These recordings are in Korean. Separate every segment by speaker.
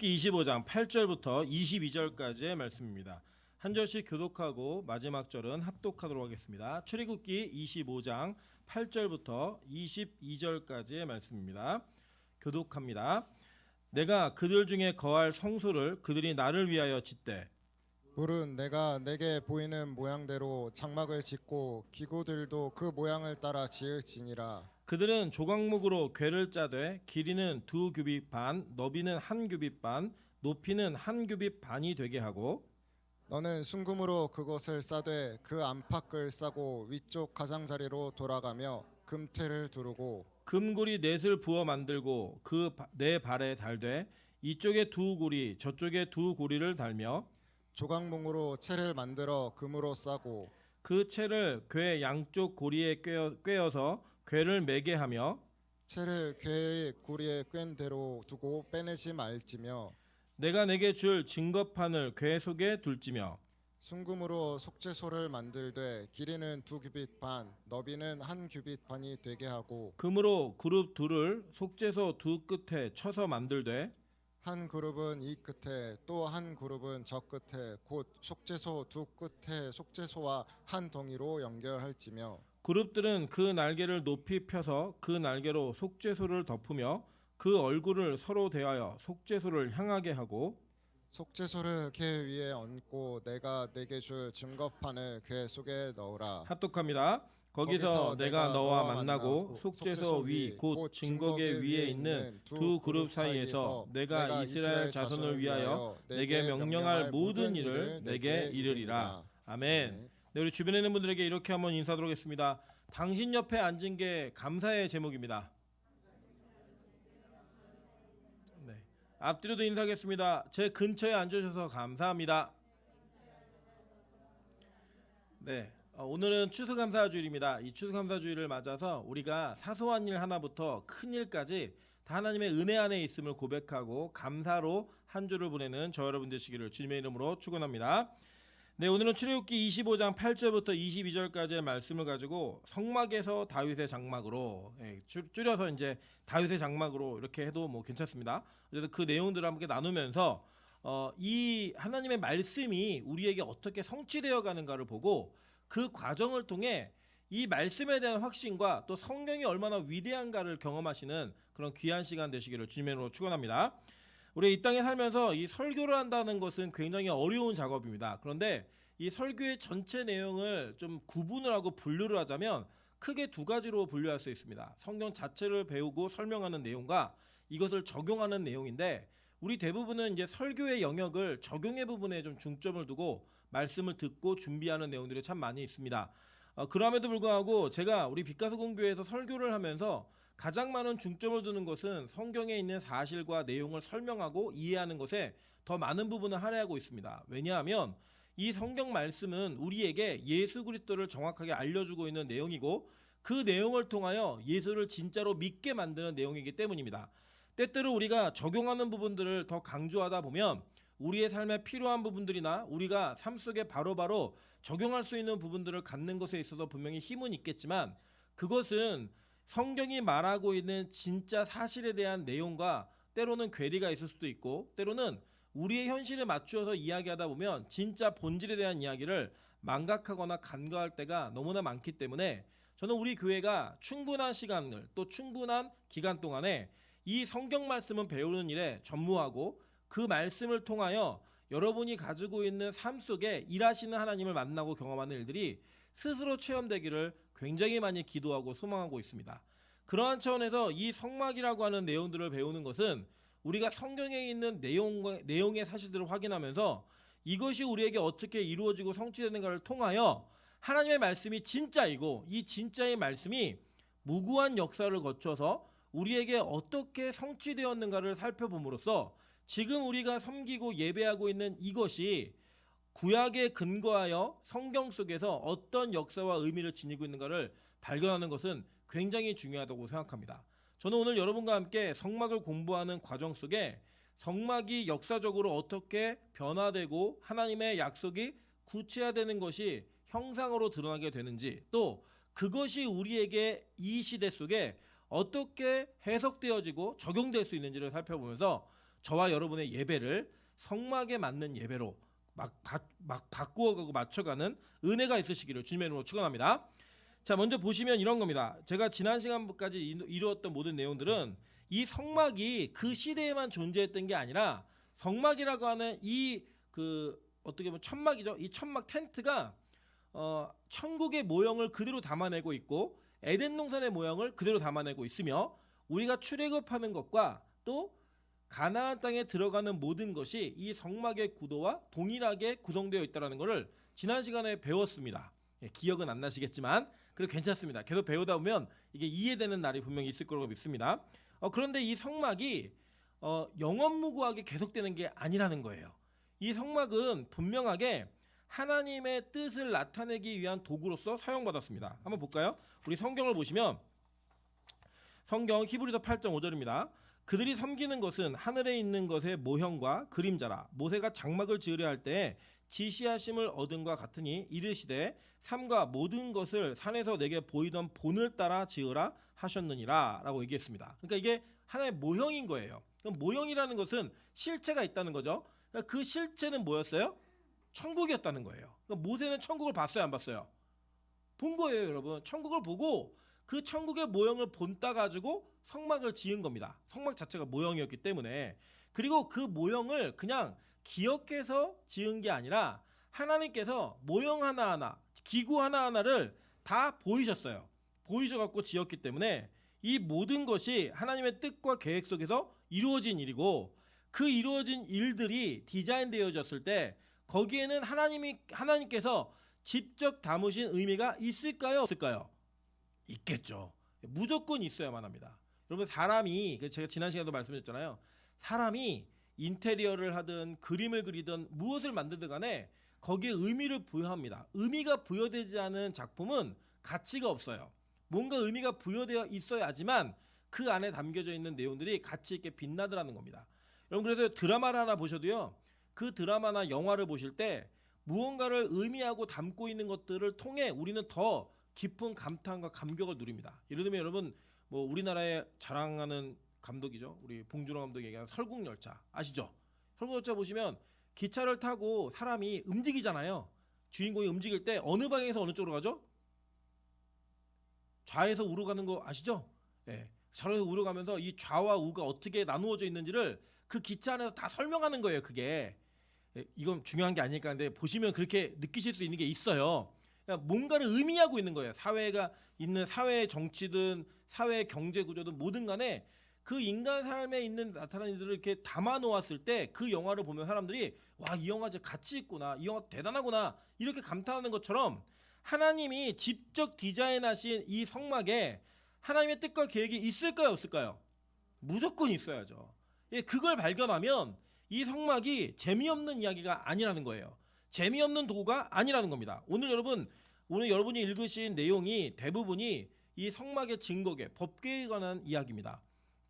Speaker 1: 25장 8절부터 22절까지의 말씀입니다. 한 절씩 교독하고 마지막 절은 합독하도록 하겠습니다. 출애굽기 25장 8절부터 22절까지의 말씀입니다. 교독합니다. 내가 그들 중에 거할 성소를 그들이 나를 위하여 짓되
Speaker 2: 물은 내가 내게 보이는 모양대로 장막을 짓고 기구들도 그 모양을 따라 지을지니라.
Speaker 1: 그들은 조각목으로 궤를 짜되 길이는 2규빗 반, 너비는 1규빗 반, 높이는 1규빗 반이 되게 하고
Speaker 2: 너는 순금으로 그것을 싸되 그 안팎을 싸고 위쪽 가장자리로 돌아가며 금태를 두르고
Speaker 1: 금고리 넷을 부어 만들고 그 네 발에 달되 이쪽에 2고리 저쪽에 2고리를 달며
Speaker 2: 조각몽으로 채를 만들어 금으로 싸고
Speaker 1: 그 채를 궤 양쪽 고리에 꿰어서 궤를 매게 하며
Speaker 2: 채를 궤의 고리에 꿰인 대로 두고 빼내지 말지며
Speaker 1: 내가 내게 줄 증거판을 궤 속에 둘지며
Speaker 2: 순금으로 속죄소를 만들되 길이는 2규빗 반, 너비는 1규빗 반이 되게 하고
Speaker 1: 금으로 그룹 둘을 속죄소 두 끝에 쳐서 만들되
Speaker 2: 한 그룹은 이 끝에 또 한 그룹은 저 끝에 곧 속죄소 두 끝에 속죄소와 한 덩이로 연결할지며
Speaker 1: 그룹들은 그 날개를 높이 펴서 그 날개로 속죄소를 덮으며 그 얼굴을 서로 대하여 속죄소를 향하게 하고
Speaker 2: 속죄소를 궤 위에 얹고 내가 내게 줄 증거판을 궤 속에 넣으라.
Speaker 1: 합독합니다. 거기서 내가 너와 만나고 속죄소 위 곧 증거궤 위에 있는 두 그룹 사이에서 내가 이스라엘 자손을 위하여 내게 명령할 모든 일을 내게 이르리라. 아멘. 네, 우리 주변에 있는 분들에게 이렇게 한번 인사드리도록 하겠습니다. 당신 옆에 앉은 게 감사의 제목입니다. 네, 앞뒤로도 인사하겠습니다. 제 근처에 앉으셔서 감사합니다. 네, 오늘은 추수감사주일입니다. 이 추수감사주일을 맞아서 우리가 사소한 일 하나부터 큰 일까지 다 하나님의 은혜 안에 있음을 고백하고 감사로 한 주를 보내는 저 여러분 되시기를 주님의 이름으로 축원합니다. 네, 오늘은 출애굽기 25장 8절부터 22절까지의 말씀을 가지고 성막에서 다윗의 장막으로 줄여서 이제 다윗의 장막으로 이렇게 해도 뭐 괜찮습니다. 그래서 그 내용들을 함께 나누면서 이 하나님의 말씀이 우리에게 어떻게 성취되어 가는가를 보고 그 과정을 통해 이 말씀에 대한 확신과 또 성경이 얼마나 위대한가를 경험하시는 그런 귀한 시간 되시기를 주님의 이름으로 축원합니다. 우리 이 땅에 살면서 이 설교를 한다는 것은 굉장히 어려운 작업입니다. 그런데 이 설교의 전체 내용을 좀 구분을 하고 분류를 하자면 크게 두 가지로 분류할 수 있습니다. 성경 자체를 배우고 설명하는 내용과 이것을 적용하는 내용인데 우리 대부분은 이제 설교의 영역을 적용의 부분에 좀 중점을 두고 말씀을 듣고 준비하는 내용들이 참 많이 있습니다. 그럼에도 불구하고 제가 우리 빛가서공교회에서 설교를 하면서 가장 많은 중점을 두는 것은 성경에 있는 사실과 내용을 설명하고 이해하는 것에 더 많은 부분을 할애하고 있습니다. 왜냐하면 이 성경 말씀은 우리에게 예수 그리스도를 정확하게 알려주고 있는 내용이고 그 내용을 통하여 예수를 진짜로 믿게 만드는 내용이기 때문입니다. 때때로 우리가 적용하는 부분들을 더 강조하다 보면 우리의 삶에 필요한 부분들이나 우리가 삶 속에 바로바로 적용할 수 있는 부분들을 갖는 것에 있어서 분명히 힘은 있겠지만 그것은 성경이 말하고 있는 진짜 사실에 대한 내용과 때로는 괴리가 있을 수도 있고 때로는 우리의 현실에 맞추어서 이야기하다 보면 진짜 본질에 대한 이야기를 망각하거나 간과할 때가 너무나 많기 때문에 저는 우리 교회가 충분한 시간을 또 충분한 기간 동안에 이 성경 말씀은 배우는 일에 전무하고 그 말씀을 통하여 여러분이 가지고 있는 삶 속에 일하시는 하나님을 만나고 경험하는 일들이 스스로 체험되기를 굉장히 많이 기도하고 소망하고 있습니다. 그러한 차원에서 이 성막이라고 하는 내용들을 배우는 것은 우리가 성경에 있는 내용의 사실들을 확인하면서 이것이 우리에게 어떻게 이루어지고 성취되는가를 통하여 하나님의 말씀이 진짜이고 이 진짜의 말씀이 무구한 역사를 거쳐서 우리에게 어떻게 성취되었는가를 살펴봄으로써 지금 우리가 섬기고 예배하고 있는 이것이 구약에 근거하여 성경 속에서 어떤 역사와 의미를 지니고 있는가를 발견하는 것은 굉장히 중요하다고 생각합니다. 저는 오늘 여러분과 함께 성막을 공부하는 과정 속에 성막이 역사적으로 어떻게 변화되고 하나님의 약속이 구체화되는 것이 형상으로 드러나게 되는지 또 그것이 우리에게 이 시대 속에 어떻게 해석되어지고 적용될 수 있는지를 살펴보면서 저와 여러분의 예배를 성막에 맞는 예배로 막 바꾸어가고 맞춰가는 은혜가 있으시기를 주님의 이름으로 축원합니다. 자, 먼저 보시면 이런 겁니다. 제가 지난 시간까지 이루었던 모든 내용들은 이 성막이 그 시대에만 존재했던 게 아니라 성막이라고 하는 이 어떻게 보면 천막이죠. 이 천막 텐트가 천국의 모형을 그대로 담아내고 있고 에덴 동산의 모형을 그대로 담아내고 있으며 우리가 출애굽하는 것과 또 가나안 땅에 들어가는 모든 것이 이 성막의 구도와 동일하게 구성되어 있다는 것을 지난 시간에 배웠습니다. 기억은 안 나시겠지만 그래도 괜찮습니다. 계속 배우다 보면 이게 이해되는 날이 분명히 있을 거라고 믿습니다. 그런데 이 성막이 영원무구하게 계속되는 게 아니라는 거예요. 이 성막은 분명하게 하나님의 뜻을 나타내기 위한 도구로서 사용받았습니다. 한번 볼까요? 우리 성경을 보시면 성경 히브리서 8장 5절입니다. 그들이 섬기는 것은 하늘에 있는 것의 모형과 그림자라. 모세가 장막을 지으려 할 때에 지시하심을 얻은과 같으니 이르시되 삼가 모든 것을 산에서 내게 보이던 본을 따라 지으라 하셨느니라 라고 얘기했습니다. 그러니까 이게 하나의 모형인 거예요. 그럼 모형이라는 것은 실체가 있다는 거죠. 그러니까 그 실체는 뭐였어요? 천국이었다는 거예요. 그러니까 모세는 천국을 봤어요, 안 봤어요? 본 거예요, 여러분. 천국을 보고 그 천국의 모형을 본따 가지고 성막을 지은 겁니다. 성막 자체가 모형이었기 때문에. 그리고 그 모형을 그냥 기억해서 지은 게 아니라 하나님께서 모형 하나하나, 기구 하나하나를 다 보이셨어요. 보이셔갖고 지었기 때문에 이 모든 것이 하나님의 뜻과 계획 속에서 이루어진 일이고 그 이루어진 일들이 디자인되어졌을 때 거기에는 하나님께서 직접 담으신 의미가 있을까요? 없을까요? 있겠죠. 무조건 있어야만 합니다. 여러분 사람이 제가 지난 시간에도 말씀드렸잖아요. 사람이 인테리어를 하든 그림을 그리든 무엇을 만들든 간에 거기에 의미를 부여합니다. 의미가 부여되지 않은 작품은 가치가 없어요. 뭔가 의미가 부여되어 있어야지만 그 안에 담겨져 있는 내용들이 가치 있게 빛나더라는 겁니다. 여러분 그래서 드라마를 하나 보셔도요. 그 드라마나 영화를 보실 때 무언가를 의미하고 담고 있는 것들을 통해 우리는 더 깊은 감탄과 감격을 누립니다. 예를 들면 여러분 뭐 우리나라의 자랑하는 감독이죠. 우리 봉준호 감독이 얘기하는 설국열차 아시죠? 설국열차 보시면 기차를 타고 사람이 움직이잖아요. 주인공이 움직일 때 어느 방향에서 어느 쪽으로 가죠? 좌에서 우로 가는 거 아시죠? 예. 좌에서 우로 가면서 이 좌와 우가 어떻게 나누어져 있는지를 그 기차 안에서 다 설명하는 거예요. 그게 이건 중요한 게 아닐까 하는데 보시면 그렇게 느끼실 수 있는 게 있어요. 그러니까 뭔가를 의미하고 있는 거예요. 사회가 있는 사회 정치든 사회 경제 구조든 뭐든 간에 그 인간 삶에 있는 나타나는 일들을 이렇게 담아 놓았을 때 그 영화를 보면 사람들이 와, 이 영화 진짜 가치 있구나, 이 영화 대단하구나 이렇게 감탄하는 것처럼 하나님이 직접 디자인하신 이 성막에 하나님의 뜻과 계획이 있을까요, 없을까요? 무조건 있어야죠. 예, 그걸 발견하면 이 성막이 재미없는 이야기가 아니라는 거예요. 재미없는 도구가 아니라는 겁니다. 오늘 여러분이 읽으신 내용이 대부분이 이 성막의 증거계, 법궤에 관한 이야기입니다.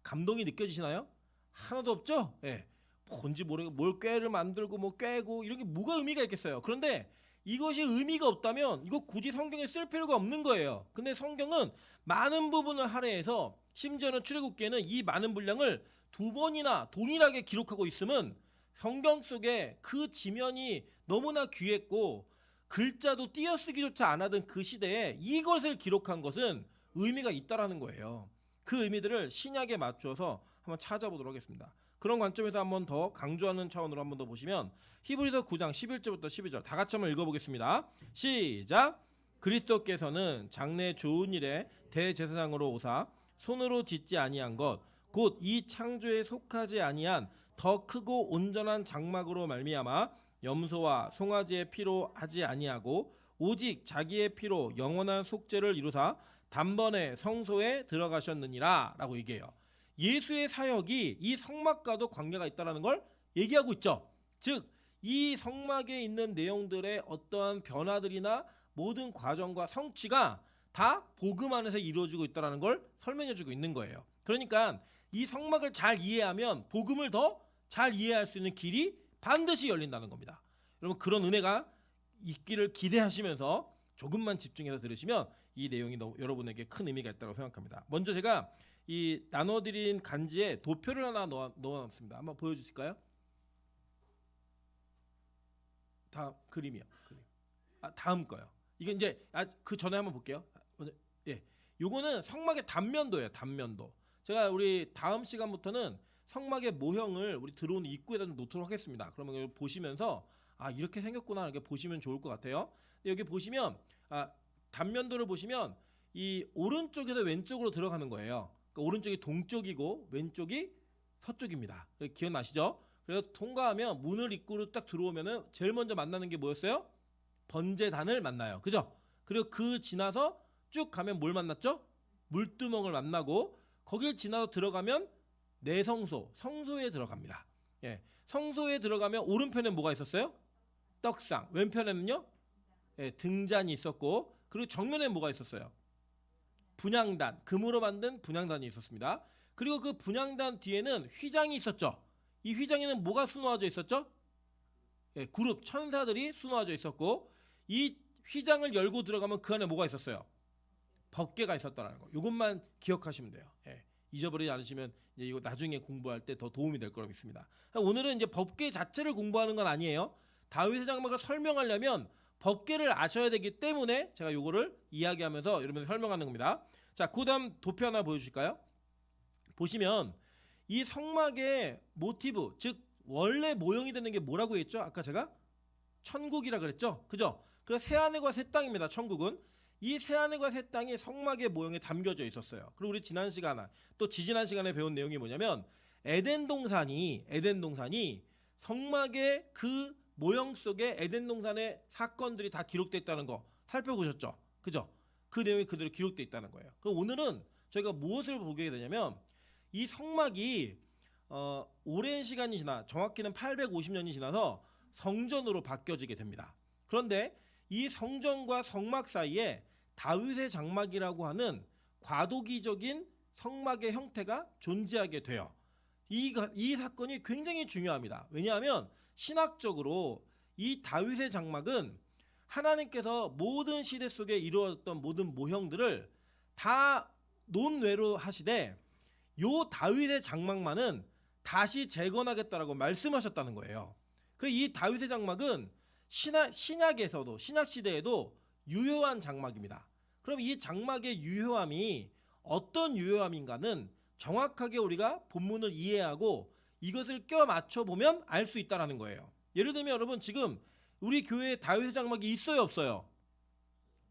Speaker 1: 감동이 느껴지시나요? 하나도 없죠? 예. 뭔지 모르고 뭘 꾀를 만들고 뭐 꾀고 이런 게 뭐가 의미가 있겠어요. 그런데 이것이 의미가 없다면 이거 굳이 성경에 쓸 필요가 없는 거예요. 근데 성경은 많은 부분을 할애해서 심지어는 출애굽기에는 이 많은 분량을 2번이나 동일하게 기록하고 있음은 성경 속에 그 지면이 너무나 귀했고 글자도 띄어쓰기조차 안 하던 그 시대에 이것을 기록한 것은 의미가 있다라는 거예요. 그 의미들을 신약에 맞춰서 한번 찾아보도록 하겠습니다. 그런 관점에서 한번 더 강조하는 차원으로 한번 더 보시면 히브리서 9장 11절부터 12절 다 같이 한번 읽어보겠습니다. 시작! 그리스도께서는 장래 좋은 일에 대제사장으로 오사 손으로 짓지 아니한 것 곧 이 창조에 속하지 아니한 더 크고 온전한 장막으로 말미암아 염소와 송아지의 피로 하지 아니하고 오직 자기의 피로 영원한 속죄를 이루사 단번에 성소에 들어가셨느니라 라고 얘기해요. 예수의 사역이 이 성막과도 관계가 있다는 걸 얘기하고 있죠. 즉 이 성막에 있는 내용들의 어떠한 변화들이나 모든 과정과 성취가 다 복음 안에서 이루어지고 있다는 걸 설명해주고 있는 거예요. 그러니까 이 성막을 잘 이해하면 복음을 더 잘 이해할 수 있는 길이 반드시 열린다는 겁니다. 여러분 그런 은혜가 있기를 기대하시면서 조금만 집중해서 들으시면 이 내용이 여러분에게 큰 의미가 있다고 생각합니다. 먼저 제가 이 나눠드린 간지에 도표를 하나 넣어놨습니다. 한번 보여주실까요? 다음 그림이요. 그림. 다음 거요. 이게 이제 그 전에 한번 볼게요. 예, 요거는 성막의 단면도예요. 단면도. 제가 우리 다음 시간부터는 성막의 모형을 우리 들어오는 입구에다 좀 놓도록 하겠습니다. 그러면 여기 보시면서 이렇게 생겼구나 이렇게 보시면 좋을 것 같아요. 여기 보시면 단면도를 보시면 이 오른쪽에서 왼쪽으로 들어가는 거예요. 그러니까 오른쪽이 동쪽이고 왼쪽이 서쪽입니다. 기억나시죠? 그래서 통과하면 문을 입구로 딱 들어오면은 제일 먼저 만나는 게 뭐였어요? 번제단을 만나요. 그죠? 그리고 그 지나서 쭉 가면 뭘 만났죠? 물두멍을 만나고 거길 지나서 들어가면 내성소, 성소에 들어갑니다. 예, 성소에 들어가면 오른편에 뭐가 있었어요? 떡상. 왼편에는요? 예, 등잔이 있었고 그리고 정면에 뭐가 있었어요? 분향단, 금으로 만든 분향단이 있었습니다. 그리고 그 분향단 뒤에는 휘장이 있었죠. 이 휘장에는 뭐가 수놓아져 있었죠? 예, 그룹 천사들이 수놓아져 있었고 이 휘장을 열고 들어가면 그 안에 뭐가 있었어요? 법궤가 있었다는 거. 이것만 기억하시면 돼요. 예, 잊어버리지 않으시면 이제 이거 나중에 공부할 때 더 도움이 될 거라고 믿습니다. 오늘은 이제 법궤 자체를 공부하는 건 아니에요. 다윗의 장막을 설명하려면 법궤를 아셔야 되기 때문에 제가 요거를 이야기하면서 여러분들 설명하는 겁니다. 자, 그다음 도표 하나 보여주실까요? 보시면 이 성막의 모티브, 즉 원래 모형이 되는 게 뭐라고 했죠? 아까 제가 천국이라 그랬죠? 그죠? 그래서 새하늘과 새 땅입니다. 천국은 이 새하늘과 새 땅이 성막의 모형에 담겨져 있었어요. 그리고 우리 지난 시간에 또 지지난 시간에 배운 내용이 뭐냐면 에덴 동산이 성막의 그 모형 속에 에덴 동산의 사건들이 다 기록되어 있다는 거 살펴보셨죠? 그죠? 그 내용이 그대로 기록되어 있다는 거예요. 그럼 오늘은 저희가 무엇을 보게 되냐면 이 성막이 오랜 시간이 지나 정확히는 850년이 지나서 성전으로 바뀌어지게 됩니다. 그런데 이 성전과 성막 사이에 다윗의 장막이라고 하는 과도기적인 성막의 형태가 존재하게 돼요. 이 사건이 굉장히 중요합니다. 왜냐하면 신학적으로 이 다윗의 장막은 하나님께서 모든 시대 속에 이루어졌던 모든 모형들을 다 논외로 하시되 요 다윗의 장막만은 다시 재건하겠다라고 말씀하셨다는 거예요. 그래서 이 다윗의 장막은 신약에서도 신약 시대에도 유효한 장막입니다. 그럼 이 장막의 유효함이 어떤 유효함인가는 정확하게 우리가 본문을 이해하고 이것을 껴맞춰 보면 알 수 있다는 거예요. 예를 들면 여러분 지금 우리 교회에 다윗의 장막이 있어요, 없어요?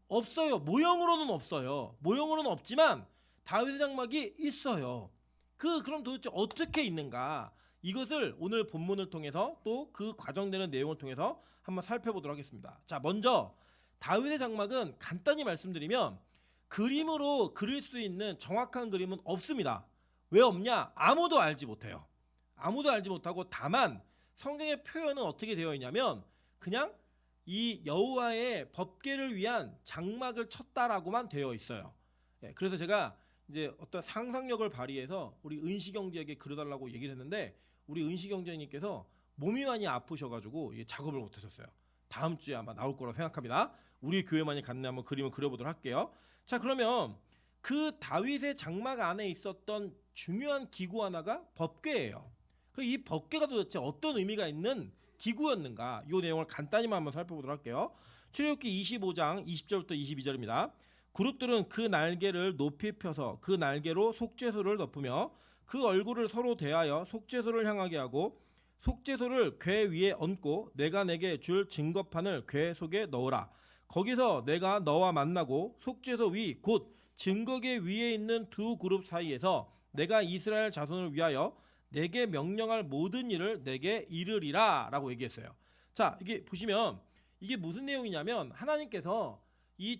Speaker 1: 없어요. 모형으로는 없어요. 모형으로는 없지만 다윗의 장막이 있어요. 그럼 도대체 어떻게 있는가? 이것을 오늘 본문을 통해서 또 그 과정되는 내용을 통해서 한번 살펴보도록 하겠습니다. 자, 먼저 다윗의 장막은 간단히 말씀드리면 그림으로 그릴 수 있는 정확한 그림은 없습니다. 왜 없냐? 아무도 알지 못해요. 아무도 알지 못하고 다만 성경의 표현은 어떻게 되어 있냐면 그냥 이 여호와의 법궤를 위한 장막을 쳤다라고만 되어 있어요. 예, 그래서 제가 이제 어떤 상상력을 발휘해서 우리 은시경제에게 그려달라고 얘기를 했는데 우리 은시경제님께서 몸이 많이 아프셔가지고 작업을 못하셨어요. 다음 주에 아마 나올 거라고 생각합니다. 우리 교회만이 갖는 한번 그림을 그려보도록 할게요. 자, 그러면 그 다윗의 장막 안에 있었던 중요한 기구 하나가 법궤예요. 그리고 이 법궤가 도대체 어떤 의미가 있는 기구였는가? 이 내용을 간단히만 한번 살펴보도록 할게요. 출애굽기 25장 20절부터 22절입니다. 그룹들은 그 날개를 높이 펴서 그 날개로 속죄소를 덮으며 그 얼굴을 서로 대하여 속죄소를 향하게 하고 속죄소를 궤 위에 얹고 내가 내게 줄 증거판을 궤 속에 넣으라. 거기서 내가 너와 만나고 속죄소 위 곧 증거궤 위에 있는 두 그룹 사이에서 내가 이스라엘 자손을 위하여 내게 명령할 모든 일을 내게 이르리라 라고 얘기했어요. 자, 이게 보시면 이게 무슨 내용이냐면 하나님께서 이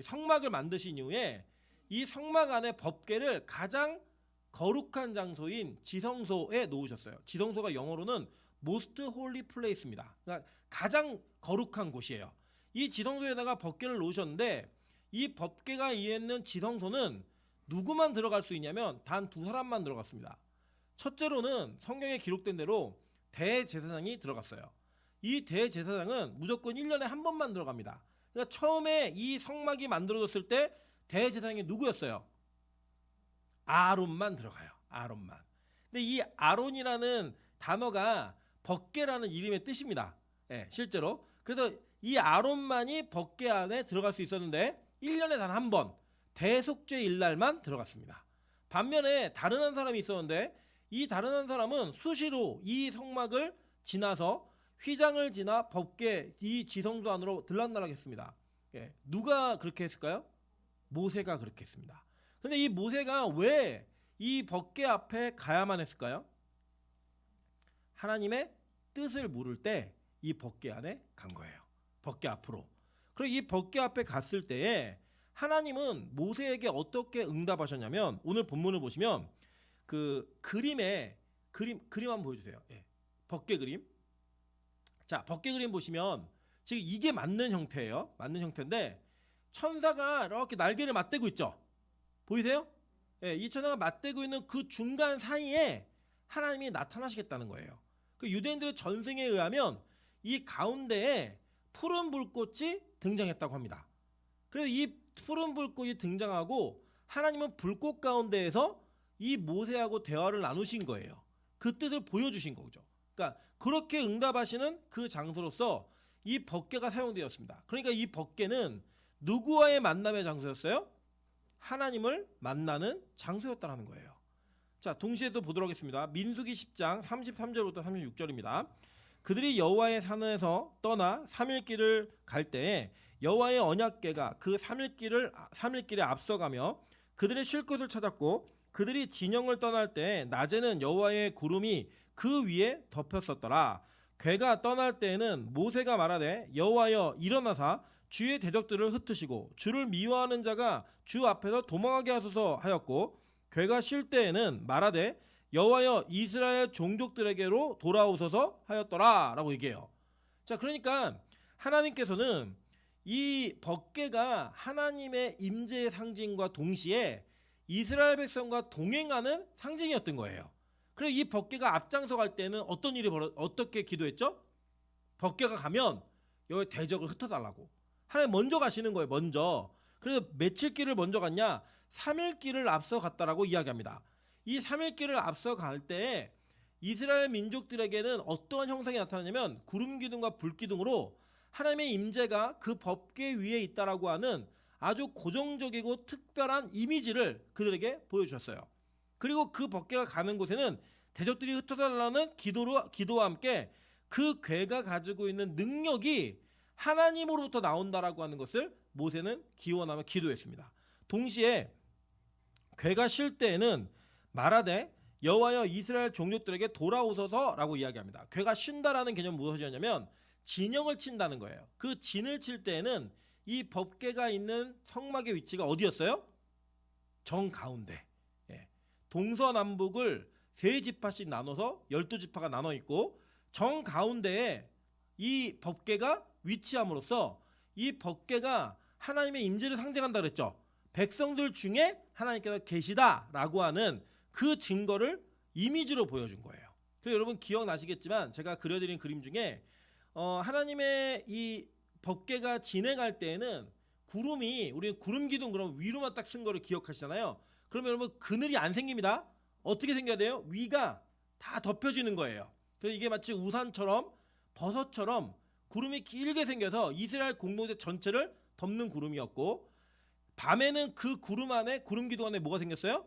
Speaker 1: 성막을 만드신 이후에 이 성막 안에 법궤를 가장 거룩한 장소인 지성소에 놓으셨어요. 지성소가 영어로는 most holy place입니다. 그러니까 가장 거룩한 곳이에요. 이 지성소에다가 법궤를 놓으셨는데 이 법궤가 있는 지성소는 누구만 들어갈 수 있냐면 단 두 사람만 들어갔습니다. 첫째로는 성경에 기록된 대로 대제사장이 들어갔어요. 이 대제사장은 무조건 1년에 한 번만 들어갑니다. 그러니까 처음에 이 성막이 만들어졌을 때 대제사장이 누구였어요? 아론만 들어가요. 아론만. 근데 이 아론이라는 단어가 법궤라는 이름의 뜻입니다. 예, 실제로. 그래서 이 아론만이 법궤 안에 들어갈 수 있었는데 1년에 단 한 번 대속죄일날만 들어갔습니다. 반면에 다른 한 사람이 있었는데 이 다른 한 사람은 수시로 이 성막을 지나서 휘장을 지나 법궤 이 지성소 안으로 들락날락했습니다. 예, 누가 그렇게 했을까요? 모세가 그렇게 했습니다. 그런데 이 모세가 왜 이 법궤 앞에 가야만 했을까요? 하나님의 뜻을 물을 때 이 법궤 안에 간 거예요. 법궤 앞으로. 그리고 이 법궤 앞에 갔을 때에 하나님은 모세에게 어떻게 응답하셨냐면 오늘 본문을 보시면 그 그림 한번 보여주세요. 예, 법궤 그림. 자, 법궤 그림 보시면 지금 이게 맞는 형태예요. 맞는 형태인데 천사가 이렇게 날개를 맞대고 있죠. 보이세요? 예, 이 천사가 맞대고 있는 그 중간 사이에 하나님이 나타나시겠다는 거예요. 그 유대인들의 전승에 의하면 이 가운데에 푸른 불꽃이 등장했다고 합니다. 그래서 이 푸른 불꽃이 등장하고 하나님은 불꽃 가운데에서 이 모세하고 대화를 나누신 거예요. 그 뜻을 보여주신 거죠. 그러니까 그렇게 응답하시는 그 장소로서 이 법궤가 사용되었습니다. 그러니까 이 법궤는 누구와의 만남의 장소였어요? 하나님을 만나는 장소였다는 거예요. 자, 동시에 또 보도록 하겠습니다. 민수기 10장 33절부터 36절입니다. 그들이 여호와의 산에서 떠나 3일 길을 갈 때에 여호와의 언약궤가 그 3일 길에 앞서가며 그들의 쉴 곳을 찾았고 그들이 진영을 떠날 때 낮에는 여호와의 구름이 그 위에 덮였었더라. 궤가 떠날 때에는 모세가 말하되 여호와여 일어나사 주의 대적들을 흩으시고 주를 미워하는 자가 주 앞에서 도망하게 하소서 하였고 궤가 쉴 때에는 말하되 여호와여 이스라엘 종족들에게로 돌아오소서 하였더라 라고 얘기해요. 자, 그러니까 하나님께서는 이 법궤가 하나님의 임재의 상징과 동시에 이스라엘 백성과 동행하는 상징이었던 거예요. 그래서 이 법궤가 앞장서 갈 때는 어떤 일이 어떻게 기도했죠? 법궤가 가면 여기 대적을 흩어달라고. 하나님 먼저 가시는 거예요. 먼저. 그래서 며칠 길을 먼저 갔냐? 3일 길을 앞서 갔다라고 이야기합니다. 이 3일 길을 앞서 갈 때 이스라엘 민족들에게는 어떠한 형상이 나타나냐면 구름 기둥과 불 기둥으로 하나님의 임재가 그 법궤 위에 있다라고 하는 아주 고정적이고 특별한 이미지를 그들에게 보여주셨어요. 그리고 그 법궤가 가는 곳에는 대적들이 흩어달라는 기도와 함께 그 궤가 가지고 있는 능력이 하나님으로부터 나온다라고 하는 것을 모세는 기원하며 기도했습니다. 동시에 궤가 쉴 때에는 말하되 여호와여 이스라엘 종족들에게 돌아오소서라고 이야기합니다. 궤가 쉰다라는 개념은 무엇이었냐면 진영을 친다는 거예요. 그 진을 칠 때에는 이 법궤가 있는 성막의 위치가 어디였어요? 정가운데. 예. 동서남북을 세 지파씩 나눠서 12지파가 나눠 있고 정가운데에 이 법궤가 위치함으로써 이 법궤가 하나님의 임재를 상징한다 그랬죠. 백성들 중에 하나님께서 계시다라고 하는 그 증거를 이미지로 보여준 거예요. 그래서 여러분 기억나시겠지만 제가 그려드린 그림 중에 하나님의 이 법궤가 진행할 때에는 구름이 우리 구름 기둥 그럼 위로만 딱 쓴 거를 기억하시잖아요. 그러면 여러분 그늘이 안 생깁니다. 어떻게 생겨야 돼요? 위가 다 덮여지는 거예요. 그래서 이게 마치 우산처럼 버섯처럼 구름이 길게 생겨서 이스라엘 공동체 전체를 덮는 구름이었고 밤에는 그 구름 안에 구름 기둥 안에 뭐가 생겼어요?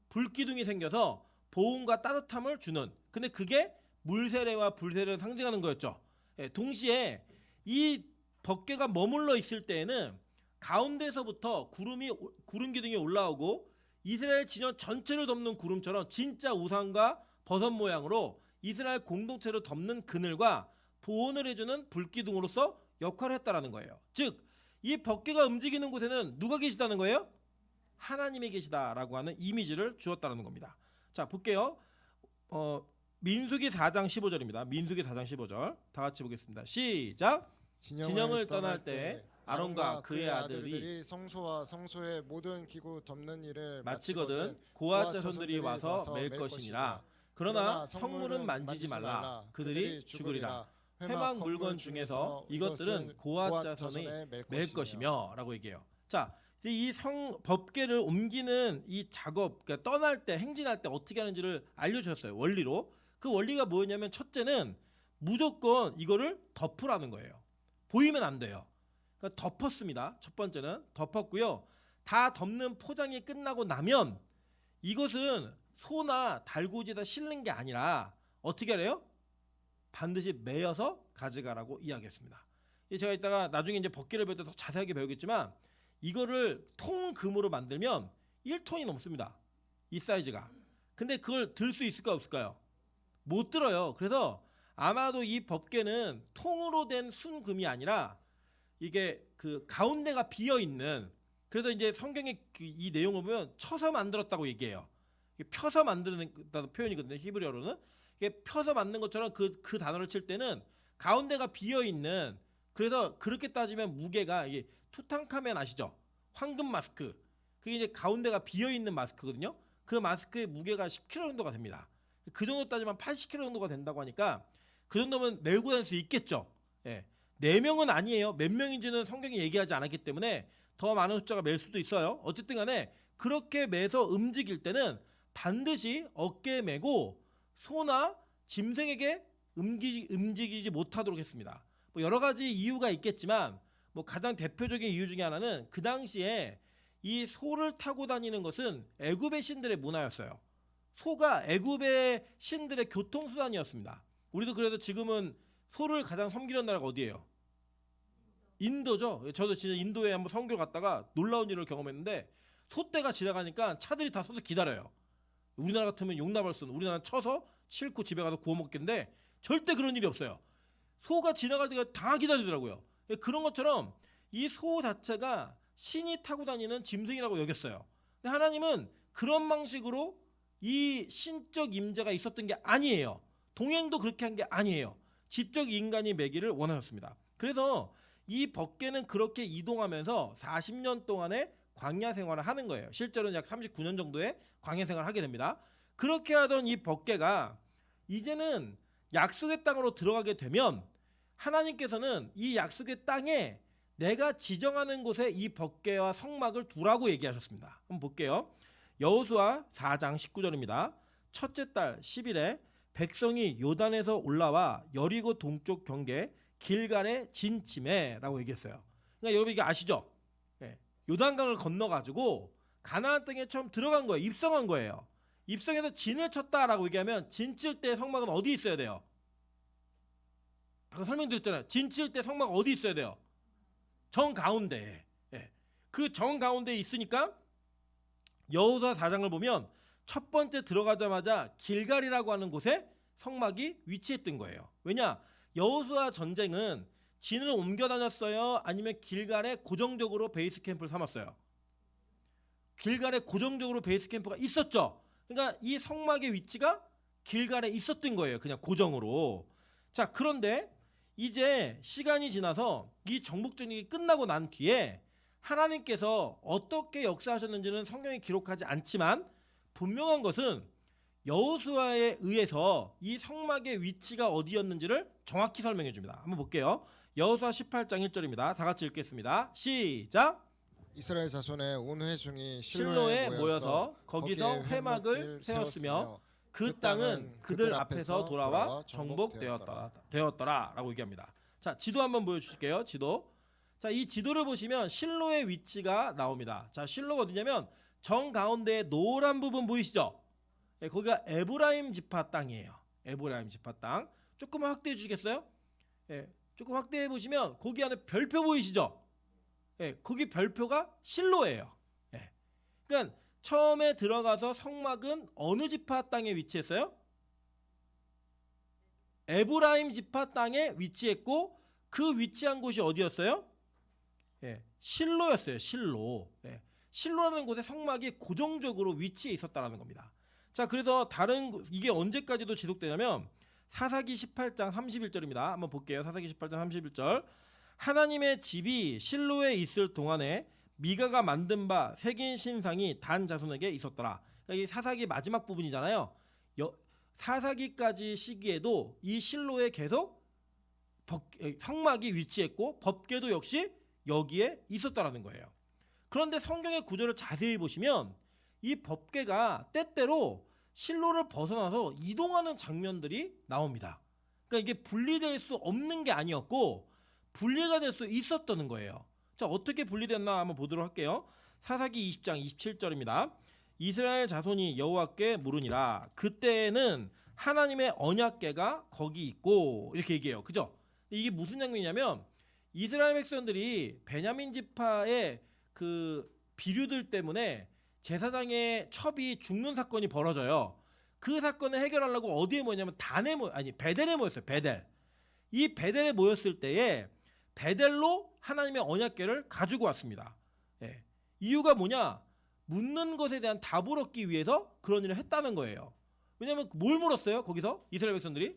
Speaker 1: 불기둥이 생겨서 보온과 따뜻함을 주는. 근데 그게 물세례와 불세례를 상징하는 거였죠. 예, 동시에 이 법궤가 머물러 있을 때에는 가운데서부터 구름 기둥이 올라오고 이스라엘 진영 전체를 덮는 구름처럼 진짜 우산과 버섯 모양으로 이스라엘 공동체를 덮는 그늘과 보온을 해주는 불기둥으로서 역할을 했다라는 거예요. 즉 이 법궤가 움직이는 곳에는 누가 계시다는 거예요? 하나님이 계시다라고 하는 이미지를 주었다는 겁니다. 자, 볼게요. 민수기 4장 15절입니다. 민수기 4장 15절 다 같이 보겠습니다. 시작. 진영을 떠날 때 아론과 그의 아들이
Speaker 2: 성소와 성소의 모든 기구 덮는 일을
Speaker 1: 마치거든 고앗 자손들이 와서 맬 것이니라. 그러나 성물은 만지지 말라. 그들이 죽으리라. 회막 물건 중에서 이것들은 고앗 자손이 맬 것이며 라고 얘기해요. 자, 이 법궤를 옮기는 이 작업, 그러니까 떠날 때, 행진할 때 어떻게 하는지를 알려주셨어요. 원리로. 그 원리가 뭐였냐면 첫째는 무조건 이거를 덮으라는 거예요. 보이면 안 돼요. 그러니까 덮었습니다. 첫 번째는 덮었고요. 다 덮는 포장이 끝나고 나면 이것은 소나 달구지에다 실는 게 아니라 어떻게 하래요? 반드시 매여서 가져가라고 이야기했습니다. 제가 이따가 나중에 이제 법궤를 배울 때 더 자세하게 배우겠지만 이거를 통금으로 만들면 1톤이 넘습니다. 이 사이즈가. 근데 그걸 들 수 있을까 없을까요? 못 들어요. 그래서 아마도 이 법궤는 통으로 된 순금이 아니라 이게 그 가운데가 비어 있는, 그래서 이제 성경의 이 내용을 보면 쳐서 만들었다고 얘기해요. 이게 펴서 만드는 표현이거든요. 히브리어로는. 이게 펴서 만든 것처럼 그 단어를 칠 때는 가운데가 비어 있는, 그래서 그렇게 따지면 무게가 이게 투탕카멘 아시죠? 황금 마스크. 그게 이제 가운데가 비어 있는 마스크거든요. 그 마스크의 무게가 10kg 정도가 됩니다. 그 정도 따지면 80kg 정도가 된다고 하니까 그 정도면 메고 다닐 수 있겠죠. 예. 4명은 아니에요. 몇 명인지는 성경이 얘기하지 않았기 때문에 더 많은 숫자가 맬 수도 있어요. 어쨌든 간에 그렇게 매서 움직일 때는 반드시 어깨에 메고 소나 짐승에게 움직이지 못하도록 했습니다. 뭐 여러 가지 이유가 있겠지만 뭐 가장 대표적인 이유 중에 하나는 그 당시에 이 소를 타고 다니는 것은 애굽의 신들의 문화였어요. 소가 애굽의 신들의 교통수단이었습니다. 우리도 그래도 지금은 소를 가장 섬기는 나라가 어디예요? 인도죠. 저도 진짜 인도에 한번 선교 갔다가 놀라운 일을 경험했는데 소떼가 지나가니까 차들이 다 서서 기다려요. 우리나라 같으면 용납할 수는, 우리나라는 쳐서 싣고 집에 가서 구워 먹겠는데 절대 그런 일이 없어요. 소가 지나갈 때가 다 기다리더라고요. 그런 것처럼 이 소 자체가 신이 타고 다니는 짐승이라고 여겼어요. 근데 하나님은 그런 방식으로 이 신적 임재가 있었던 게 아니에요. 동행도 그렇게 한 게 아니에요. 직접 인간이 매기를 원하셨습니다. 그래서 이 법궤는 그렇게 이동하면서 40년 동안의 광야 생활을 하는 거예요. 실제로는 약 39년 정도의 광야 생활을 하게 됩니다. 그렇게 하던 이 법궤가 이제는 약속의 땅으로 들어가게 되면 하나님께서는 이 약속의 땅에 내가 지정하는 곳에 이 법궤와 성막을 두라고 얘기하셨습니다. 한번 볼게요. 여호수아 4장 19절입니다. 첫째 달 10일에 백성이 요단에서 올라와 여리고 동쪽 경계 길갈에 진침해라고 얘기했어요. 그러니까 여러분 이게 아시죠? 네. 요단강을 건너가지고 가나안 땅에 처음 들어간 거예요. 입성한 거예요. 입성해서 진을 쳤다라고 얘기하면 진 칠 때 성막은 어디 있어야 돼요? 아까 설명드렸잖아요. 진 칠 때 성막 어디 있어야 돼요? 정 가운데. 네. 그 정 가운데에 있으니까 여호수아 4장을 보면 첫 번째 들어가자마자 길갈이라고 하는 곳에 성막이 위치했던 거예요. 왜냐? 여호수아 전쟁은 진을 옮겨 다녔어요? 아니면 길갈에 고정적으로 베이스 캠프를 삼았어요? 길갈에 고정적으로 베이스 캠프가 있었죠. 그러니까 이 성막의 위치가 길갈에 있었던 거예요. 그냥 고정으로. 자, 그런데 이제 시간이 지나서 이 정복전이 끝나고 난 뒤에 하나님께서 어떻게 역사하셨는지는 성경에 기록하지 않지만 분명한 것은 여호수아에 의해서 이 성막의 위치가 어디였는지를 정확히 설명해 줍니다. 한번 볼게요. 여호수아 18장 1절입니다. 다 같이 읽겠습니다. 시작.
Speaker 2: 이스라엘 자손의 온 회중이
Speaker 1: 실로에 모여서 거기서 회막을 세웠으며 그 땅은 그들 앞에서 돌아와 정복되었더라라고 얘기합니다. 자, 지도 한번 보여주실게요. 지도. 자, 이 지도를 보시면 실로의 위치가 나옵니다. 자, 실로가 어디냐면 정 가운데에 노란 부분 보이시죠? 네, 거기가 에브라임 지파 땅이에요. 에브라임 지파 땅. 조금만 확대해 주시겠어요? 네, 조금 확대해 보시면 거기 안에 별표 보이시죠? 네, 거기 별표가 실로예요. 네. 그러니까 처음에 들어가서 성막은 어느 지파 땅에 위치했어요? 에브라임 지파 땅에 위치했고 그 위치한 곳이 어디였어요? 예, 실로였어요. 실로. 예, 실로라는 곳에 성막이 고정적으로 위치해 있었다라는 겁니다. 자, 그래서 이게 언제까지도 지속되냐면 사사기 18장 31절입니다. 한번 볼게요. 사사기 18장 31절. 하나님의 집이 실로에 있을 동안에 미가가 만든 바 새긴 신상이 단 자손에게 있었더라. 그러니까 이 사사기 마지막 부분이잖아요. 사사기까지 시기에도 이 실로에 계속 성막이 위치했고 법궤도 역시 여기에 있었다라는 거예요. 그런데 성경의 구절을 자세히 보시면 이 법궤가 때때로 실로를 벗어나서 이동하는 장면들이 나옵니다. 그러니까 이게 분리될 수 없는 게 아니었고 분리가 될 수 있었다는 거예요. 자, 어떻게 분리됐나 한번 보도록 할게요. 사사기 20장 27절입니다. 이스라엘 자손이 여호와께 물으니라. 그때에는 하나님의 언약궤가 거기 있고, 이렇게 얘기해요. 그죠? 이게 무슨 장면이냐면 이스라엘 백성들이 베냐민 지파의 그 비류들 때문에 제사장의 첩이 죽는 사건이 벌어져요. 그 사건을 해결하려고 어디에 모였냐면 베델에 모였어요. 베델. 이 베델에 모였을 때에 베델로 하나님의 언약궤를 가지고 왔습니다. 예. 이유가 뭐냐? 묻는 것에 대한 답을 얻기 위해서 그런 일을 했다는 거예요. 왜냐하면 뭘 물었어요? 거기서 이스라엘 백성들이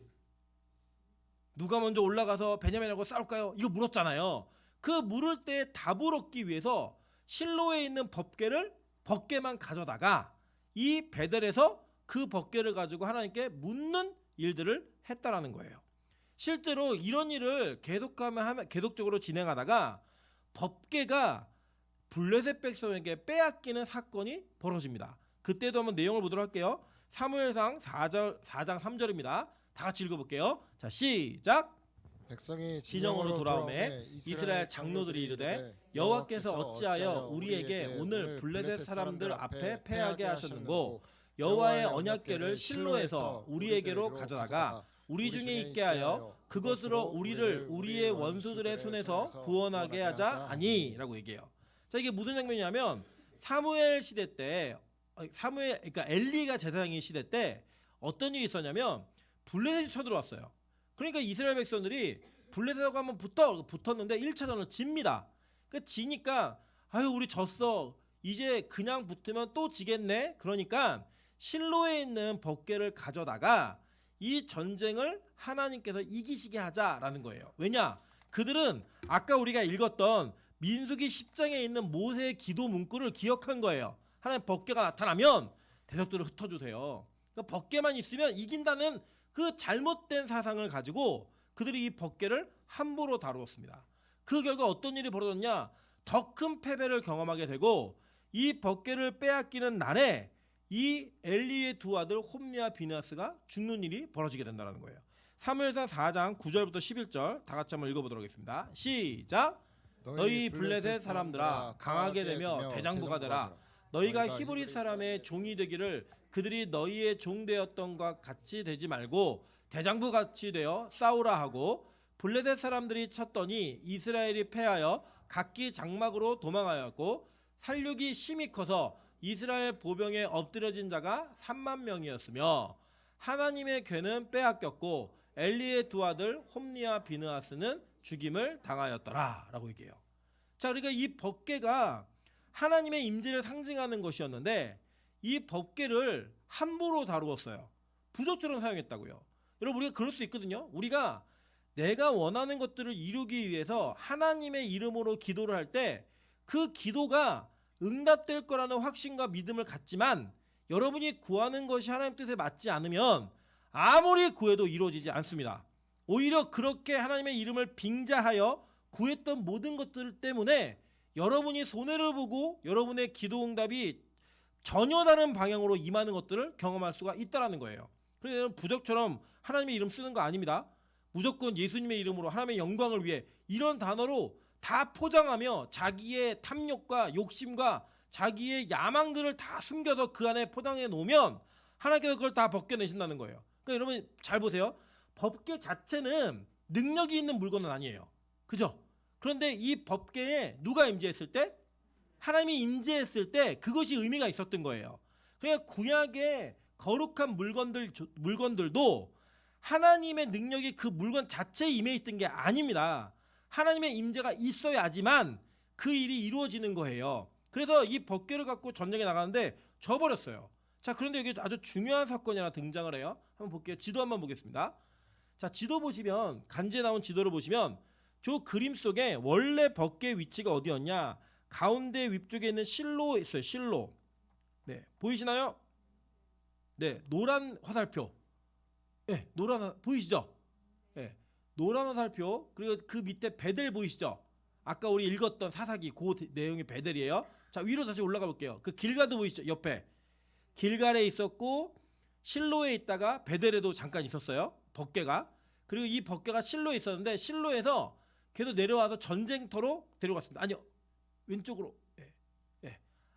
Speaker 1: 누가 먼저 올라가서 베냐민하고 싸울까요? 이거 물었잖아요. 그 물을 때 답을 얻기 위해서 실로에 있는 법궤만 가져다가 이 베델에서 그 법궤를 가지고 하나님께 묻는 일들을 했다라는 거예요. 실제로 이런 일을 계속적으로 진행하다가 법궤가 블레셋 백성에게 빼앗기는 사건이 벌어집니다. 그때도 한번 내용을 보도록 할게요. 사무엘상 4장 3절입니다. 다 같이 읽어볼게요. 자, 시작.
Speaker 2: 백성이
Speaker 1: 진영으로 돌아오매 이스라엘 장로들이 이르되 여호와께서 어찌하여 우리에게 오늘 블레셋 사람들 앞에 패하게 하셨는고 여호와의 언약궤를 실로에서 우리에게로 가져다가 우리 중에 있게 하여 그것으로 우리를 우리의 원수들의 손에서 구원하게 하자 아니라고 얘기해요. 자, 이게 무슨 장면이냐면 사무엘 시대 때 그러니까 엘리가 제사장인 시대 때 어떤 일이 있었냐면 블레셋이 쳐들어왔어요. 그러니까 이스라엘 백성들이 블레셋하고 한번 붙었는데 1차전을 집니다. 그러니까 지니까 아유 우리 졌어. 이제 그냥 붙으면 또 지겠네. 그러니까 실로에 있는 법궤를 가져다가 이 전쟁을 하나님께서 이기시게 하자라는 거예요. 왜냐? 그들은 아까 우리가 읽었던 민수기 10장에 있는 모세의 기도 문구를 기억한 거예요. 하나님 법궤가 나타나면 대적들을 흩어주세요. 그러니까 법궤만 있으면 이긴다는 그 잘못된 사상을 가지고 그들이 이 법궤를 함부로 다루었습니다. 그 결과 어떤 일이 벌어졌냐? 더 큰 패배를 경험하게 되고 이 법궤를 빼앗기는 날에 이 엘리의 두 아들 홈리와 비느하스가 죽는 일이 벌어지게 된다는 거예요. 사무엘상 4장 9절부터 11절 다 같이 한번 읽어보도록 하겠습니다. 시작. 너희 블레셋 사람들아 강하게 되며 대장부가 되라. 너희가 히브리 사람의 종이 되기를 그들이 너희의 종 되었던 것 같이 되지 말고 대장부 같이 되어 싸우라 하고 블레셋 사람들이 쳤더니 이스라엘이 패하여 각기 장막으로 도망하였고 살육이 심히 커서 이스라엘 보병에 엎드려진 자가 3만 명이었으며 하나님의 궤는 빼앗겼고 엘리의 두 아들 홈리와 비느하스는 죽임을 당하였더라 라고 얘기해요. 자, 그러니까 이 법궤가 하나님의 임재를 상징하는 것이었는데 이 법궤를 함부로 다루었어요. 부적처럼 사용했다고요. 여러분 우리가 그럴 수 있거든요. 우리가 내가 원하는 것들을 이루기 위해서 하나님의 이름으로 기도를 할 때 그 기도가 응답될 거라는 확신과 믿음을 갖지만 여러분이 구하는 것이 하나님 뜻에 맞지 않으면 아무리 구해도 이루어지지 않습니다. 오히려 그렇게 하나님의 이름을 빙자하여 구했던 모든 것들 때문에 여러분이 손해를 보고 여러분의 기도 응답이 전혀 다른 방향으로 임하는 것들을 경험할 수가 있다는 거예요. 그래서 여러분 부적처럼 하나님의 이름 쓰는 거 아닙니다. 무조건 예수님의 이름으로 하나님의 영광을 위해 이런 단어로 다 포장하며 자기의 탐욕과 욕심과 자기의 야망들을 다 숨겨서 그 안에 포장해 놓으면 하나님께서 그걸 다 벗겨내신다는 거예요. 그러니까 여러분 잘 보세요. 법궤 자체는 능력이 있는 물건은 아니에요. 그죠? 그런데 이 법궤에 누가 임재했을 때? 하나님이 임재했을 때 그것이 의미가 있었던 거예요. 그러니까 구약의 거룩한 물건들도 하나님의 능력이 그 물건 자체에 임해 있던 게 아닙니다. 하나님의 임재가 있어야지만 그 일이 이루어지는 거예요. 그래서 이 법궤를 갖고 전쟁에 나가는데 져버렸어요. 자, 그런데 여기 아주 중요한 사건이 하나 등장을 해요. 한번 볼게요. 지도 한번 보겠습니다. 자, 지도 보시면 간지에 나온 지도를 보시면 저 그림 속에 원래 법궤 위치가 어디였냐? 가운데 위쪽에 있는 실로 있어요. 실로. 네, 보이시나요? 네, 노란 화살표. 네, 보이시죠? 네, 노란 화살표. 그리고 그 밑에 베델 보이시죠? 아까 우리 읽었던 사사기 그 내용이 베델이에요. 자, 위로 다시 올라가 볼게요. 그 길가도 보이시죠? 옆에 길갈에 있었고 실로에 있다가 베델에도 잠깐 있었어요. 벗개가. 그리고 이 벗개가 실로에 있었는데 실로에서 걔도 내려와서 전쟁터로 데려갔습니다. 아니요, 왼쪽으로.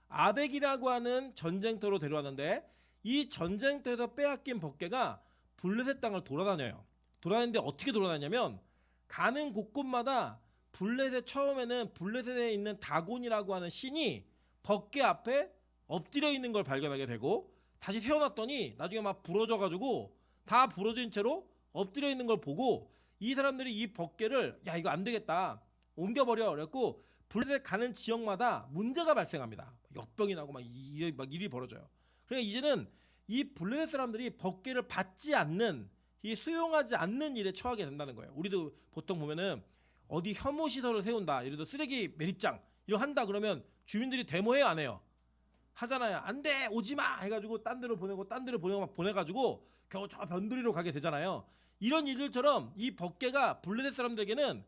Speaker 1: 아벡이라고 하는 전쟁터로 데려왔는데 이 전쟁터에서 빼앗긴 벗개가 블레셋 땅을 돌아다녀요. 돌아다니는데 어떻게 돌아다니냐면 가는 곳곳마다 블레셋 처음에는 블레셋에 있는 다곤이라고 하는 신이 벗개 앞에 엎드려 있는 걸 발견하게 되고 다시 세워놨더니 나중에 막 부러져가지고 다 부러진 채로 엎드려 있는 걸 보고 이 사람들이 이 벗개를 야 이거 안 되겠다 옮겨버려 그래갖고 블레셋 가는 지역마다 문제가 발생합니다. 역병이 나고 막 일이 벌어져요. 그러니까 이제는 이 블레셋 사람들이 벗개를 받지 않는 이 수용하지 않는 일에 처하게 된다는 거예요. 우리도 보통 보면은 어디 혐오 시설을 세운다, 예를 들어 쓰레기 매립장 이거 한다 그러면 주민들이 데모해요 안 해요? 하잖아요. 안 돼 오지 마 해가지고 딴 데로 보내고 딴 데로 보내고 막 보내가지고 겨우 저 변두리로 가게 되잖아요. 이런 일들처럼 이 벗개가 블레셋 사람들에게는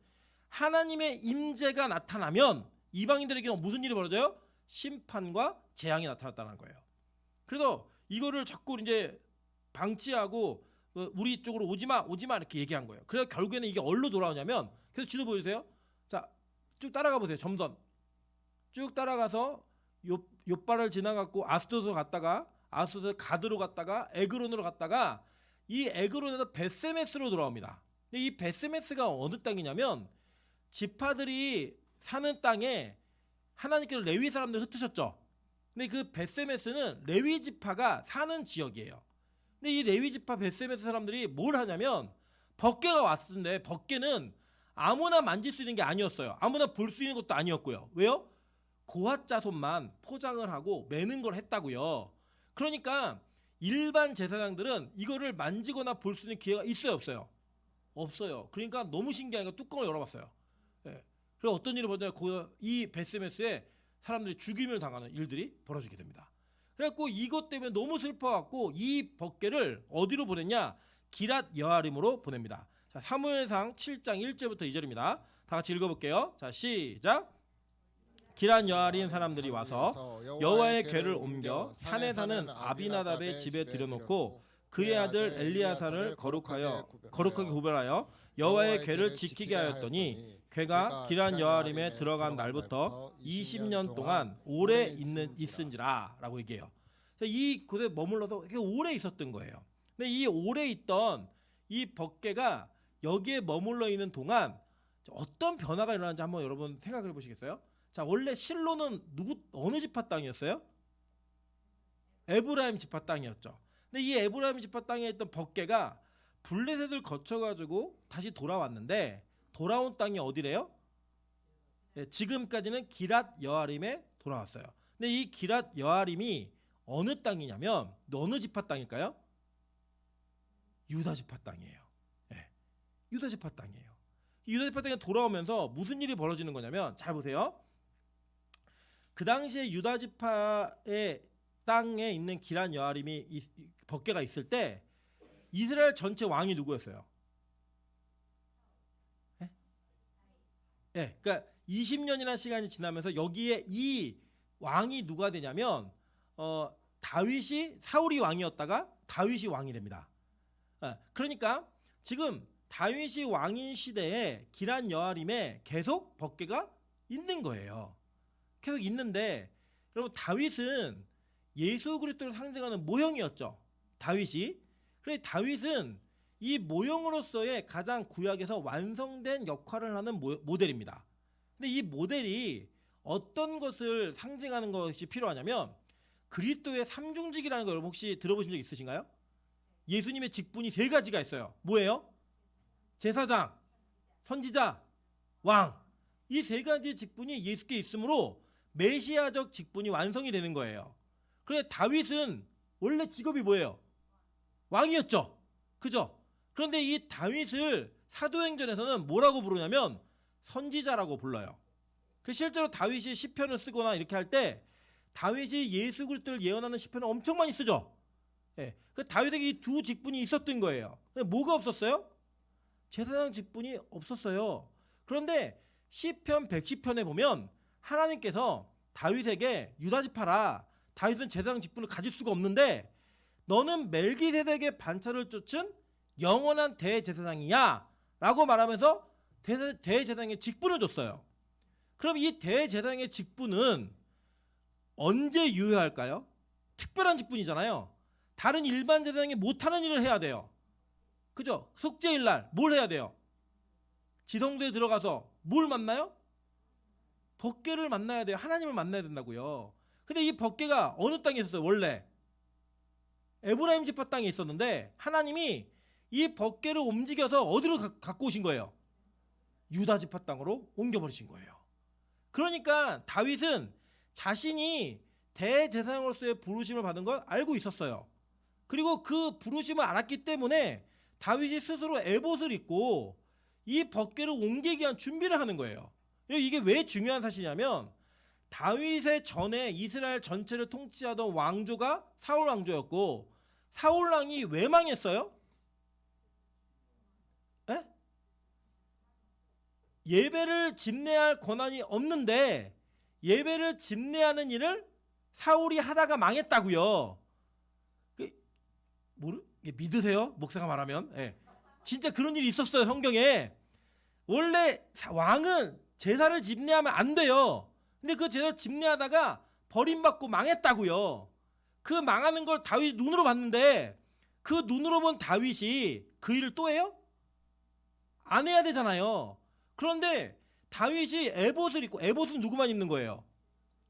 Speaker 1: 하나님의 임재가 나타나면 이방인들에게는 무슨 일이 벌어져요? 심판과 재앙이 나타났다는 거예요. 그래서 이거를 자꾸 이제 방치하고 우리 쪽으로 오지마 이렇게 얘기한 거예요. 그래서 결국에는 이게 어디로 돌아오냐면 그래서 지도 보여주세요. 자, 쭉 따라가 보세요. 점선 쭉 따라가서 요바를 지나갔고 아스돗으로 갔다가 아스돗에서 가드로 갔다가 에그론으로 갔다가 이 에그론에서 베세메스로 돌아옵니다. 근데 이 베세메스가 어느 땅이냐면 지파들이 사는 땅에 하나님께서 레위 사람들을 흩으셨죠. 근데 그 베세메스는 레위 지파가 사는 지역이에요. 근데 이 레위 지파 베세메스 사람들이 뭘 하냐면 벗개가 왔는데 벗개는 아무나 만질 수 있는 게 아니었어요. 아무나 볼 수 있는 것도 아니었고요. 왜요? 고핫 자손만 포장을 하고 매는 걸 했다고요. 그러니까 일반 제사장들은 이거를 만지거나 볼 수 있는 기회가 있어요, 없어요? 없어요. 그러니까 너무 신기하니까 뚜껑을 열어봤어요. 예. 그래서 어떤 일이 벌어져요? 이 베세메스에 사람들이 죽임을 당하는 일들이 벌어지게 됩니다. 그래갖고 이것 때문에 너무 슬퍼갖고 이 벗개를 어디로 보냈냐? 기랏 여아림으로 보냅니다. 자, 사무엘상 7장 1절부터 2절입니다. 다 같이 읽어볼게요. 자, 시작. 기란 여아린 사람들이 와서 여호와의 궤를 옮겨 산에 사는 아비나답의 집에 들여놓고 그의 아들 엘리야사를 거룩하게 구별하여 여호와의 궤를 지키게 하였더니 궤가 기란 여아림에 들어간 날부터 20년 동안 오래 있은지라 라고 얘기해요. 이 곳에 머물러서 오래 있었던 거예요. 근데 이 오래 있던 이 벗개가 여기에 머물러 있는 동안 어떤 변화가 일어나는지 한번 여러분 생각해 보시겠어요? 자, 원래 실로는 어느 지파 땅이었어요? 에브라임 지파 땅이었죠. 근데 이 에브라임 지파 땅에 있던 벗개가 블레셋을 거쳐가지고 다시 돌아왔는데 돌아온 땅이 어디래요? 네, 지금까지는 기랏 여아림에 돌아왔어요. 근데 이 기랏 여아림이 어느 땅이냐면 어느 지파 땅일까요? 유다 지파 땅이에요. 네, 유다 지파 땅이에요. 유다 지파 땅에 돌아오면서 무슨 일이 벌어지는 거냐면 잘 보세요. 그 당시에 유다 지파의 땅에 있는 기란 여아림이 벗개가 있을 때 이스라엘 전체 왕이 누구였어요? 예? 네, 그러니까 20년이라는 시간이 지나면서 여기에 이 왕이 누가 되냐면 다윗이 사울이 왕이었다가 다윗이 왕이 됩니다. 그러니까 지금 다윗이 왕인 시대에 기란 여아림에 계속 벗개가 있는 거예요. 계속 있는데 여러분 다윗은 예수 그리스도를 상징하는 모형이었죠. 다윗이. 그래서 다윗은 이 모형으로서의 가장 구약에서 완성된 역할을 하는 모델입니다. 근데 이 모델이 어떤 것을 상징하는 것이 필요하냐면 그리스도의 삼중직이라는 걸 여러분 혹시 들어보신 적 있으신가요? 예수님의 직분이 세 가지가 있어요. 뭐예요? 제사장, 선지자, 왕. 이 세 가지 직분이 예수께 있으므로 메시아적 직분이 완성이 되는 거예요. 그래 다윗은 원래 직업이 뭐예요? 왕이었죠. 그죠? 그런데 이 다윗을 사도행전에서는 뭐라고 부르냐면 선지자라고 불러요. 실제로 다윗이 시편을 쓰거나 이렇게 할 때 다윗이 예수 그리스도를 예언하는 시편을 엄청 많이 쓰죠. 예. 그 다윗에게 이 두 직분이 있었던 거예요. 근데 뭐가 없었어요? 제사장 직분이 없었어요. 그런데 시편 110편에 보면 하나님께서 다윗에게 유다 지파라. 다윗은 제사장 직분을 가질 수가 없는데 너는 멜기세덱의 반차를 쫓은 영원한 대제사장이야 라고 말하면서 대제사장의 직분을 줬어요. 그럼 이 대제사장의 직분은 언제 유효할까요? 특별한 직분이잖아요. 다른 일반 제사장이 못하는 일을 해야 돼요. 그죠? 속죄일 날 뭘 해야 돼요? 지성소에 들어가서 뭘 만나요? 법궤를 만나야 돼요. 하나님을 만나야 된다고요. 근데 이 법궤가 어느 땅에 있었어요? 원래 에브라임 지파 땅에 있었는데 하나님이 이 법궤를 움직여서 어디로 갖고 오신 거예요? 유다 지파 땅으로 옮겨버리신 거예요. 그러니까 다윗은 자신이 대제사장으로서의 부르심을 받은 걸 알고 있었어요. 그리고 그 부르심을 알았기 때문에 다윗이 스스로 에봇을 입고 이 법궤를 옮기기 위한 준비를 하는 거예요. 이게 왜 중요한 사실이냐면 다윗의 전에 이스라엘 전체를 통치하던 왕조가 사울 왕조였고 사울 왕이 왜 망했어요? 에? 예배를 집례할 권한이 없는데 예배를 집례하는 일을 사울이 하다가 망했다고요. 믿으세요? 목사가 말하면. 예. 진짜 그런 일이 있었어요. 성경에. 원래 왕은 제사를 집례하면 안 돼요. 근데 그 제사 집례하다가 버림받고 망했다고요. 그 망하는 걸 다윗이 눈으로 봤는데 그 눈으로 본 다윗이 그 일을 또 해요? 안 해야 되잖아요. 그런데 다윗이 에봇을 입고, 에봇은 누구만 입는 거예요?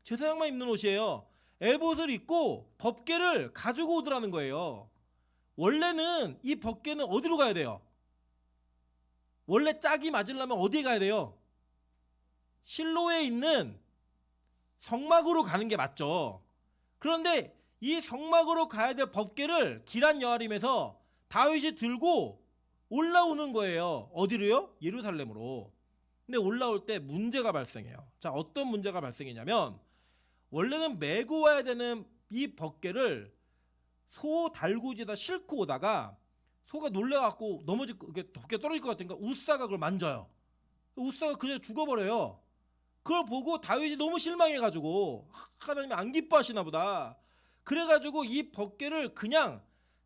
Speaker 1: 제사장만 입는 옷이에요. 에봇을 입고 법궤를 가지고 오더라는 거예요. 원래는 이 법궤는 어디로 가야 돼요? 원래 짝이 맞으려면 어디에 가야 돼요? 실로에 있는 성막으로 가는 게 맞죠. 그런데 이 성막으로 가야 될 법궤를 기란 여아림에서 다윗이 들고 올라오는 거예요. 어디로요? 예루살렘으로. 근데 올라올 때 문제가 발생해요. 자, 어떤 문제가 발생했냐면 원래는 메고 와야 되는 이 법궤를 소 달구지에다 싣고 오다가 소가 놀래갖고 넘어지고 덮개 떨어질 것 같으니까 웃사가 그걸 만져요. 웃사가 그냥 죽어버려요. 그걸 보고 다윗이 너무 실망해가지고 하나님이 안 기뻐하시나 보다. 그래가지고 이 법궤를 그냥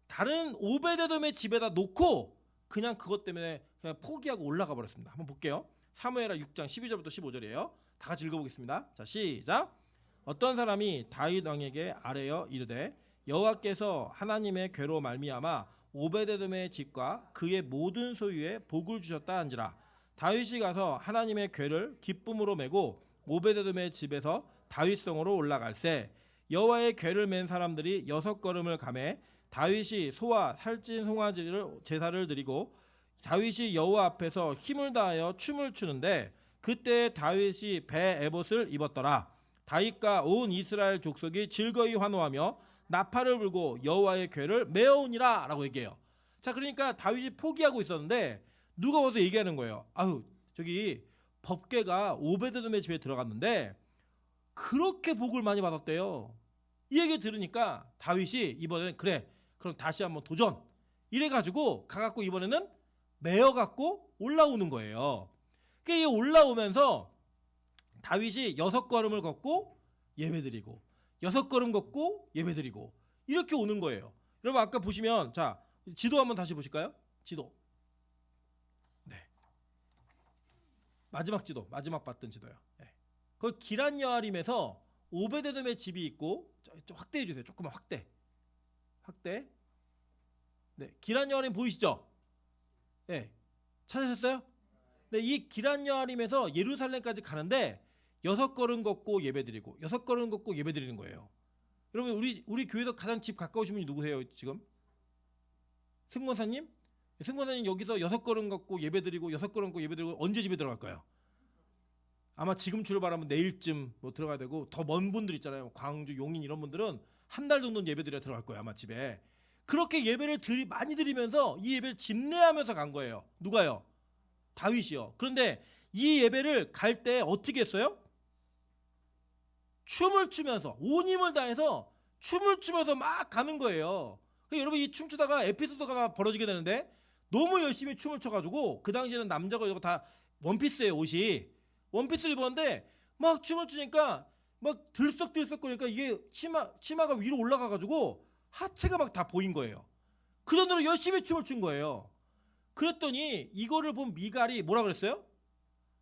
Speaker 1: 다른 오베데돔의 집에다 놓고 그냥 그것 때문에 그냥 포기하고 올라가 버렸습니다. 한번 볼게요. 사무엘하 6장 12절부터 15절이에요. 다 같이 읽어보겠습니다. 자, 시작. 어떤 사람이 다윗 왕에게 아뢰어 이르되 여호와께서 하나님의 궤로 말미암아 오베데돔의 집과 그의 모든 소유에 복을 주셨다 한지라. 다윗이 가서 하나님의 궤를 기쁨으로 메고 오베데돔의 집에서 다윗성으로 올라갈새 여호와의 궤를 맨 사람들이 6걸음을 가매 다윗이 소와 살찐 송아지를 제사를 드리고 다윗이 여호와 앞에서 힘을 다하여 춤을 추는데 그때 다윗이 배 에봇을 입었더라. 다윗과 온 이스라엘 족속이 즐거이 환호하며 나팔을 불고 여호와의 궤를 메어오니라 라고 얘기해요. 자, 그러니까 다윗이 포기하고 있었는데 누가 와서 얘기하는 거예요. 아유, 저기 법궤가 오베데돔의 집에 들어갔는데 그렇게 복을 많이 받았대요. 이 얘기 들으니까 다윗이 이번에는 그래, 그럼 다시 한번 도전 이래가지고 가갖고 이번에는 메어갖고 올라오는 거예요. 그러니까 이 올라오면서 다윗이 6걸음을 걷고 예배드리고 6걸음 걷고 예배드리고 이렇게 오는 거예요. 여러분 아까 보시면 자 지도 한번 다시 보실까요? 지도. 네. 마지막 지도, 마지막 봤던 지도요. 네. 그 기란 여아림에서 오베데돔의 집이 있고 좀 확대해 주세요. 조금만 확대. 네, 기란 여아림 보이시죠? 네, 찾으셨어요? 네, 이 기란 여아림에서 예루살렘까지 가는데 6걸음 걷고 예배드리고 6걸음 걷고 예배드리는 거예요. 여러분 우리 교회도 가장 집 가까우신 분이 누구세요 지금? 승권사님? 승권사님 여기서 6걸음 걷고 예배드리고 6걸음 걷고 예배드리고 언제 집에 들어갈 거예요? 아마 지금 출발하면 내일쯤 뭐 들어가야 되고 더 먼 분들 있잖아요. 광주, 용인 이런 분들은 한 달 정도는 예배드려야 들어갈 거예요 아마 집에. 그렇게 예배를 많이 드리면서 이 예배를 집례하면서 간 거예요. 누가요? 다윗이요. 그런데 이 예배를 갈 때 어떻게 했어요? 춤을 추면서 온 힘을 다해서 춤을 추면서 막 가는 거예요. 여러분 이 춤추다가 에피소드가 하나 벌어지게 되는데 너무 열심히 춤을 춰가지고 그 당시에는 남자가 여자가 다 원피스예요. 옷이 원피스를 입었는데 막 춤을 추니까 막 들썩들썩거리니까 이게 치마가 위로 올라가가지고 하체가 막 다 보인 거예요. 그 정도로 열심히 춤을 춘 거예요. 그랬더니 이거를 본 미갈이 뭐라 그랬어요?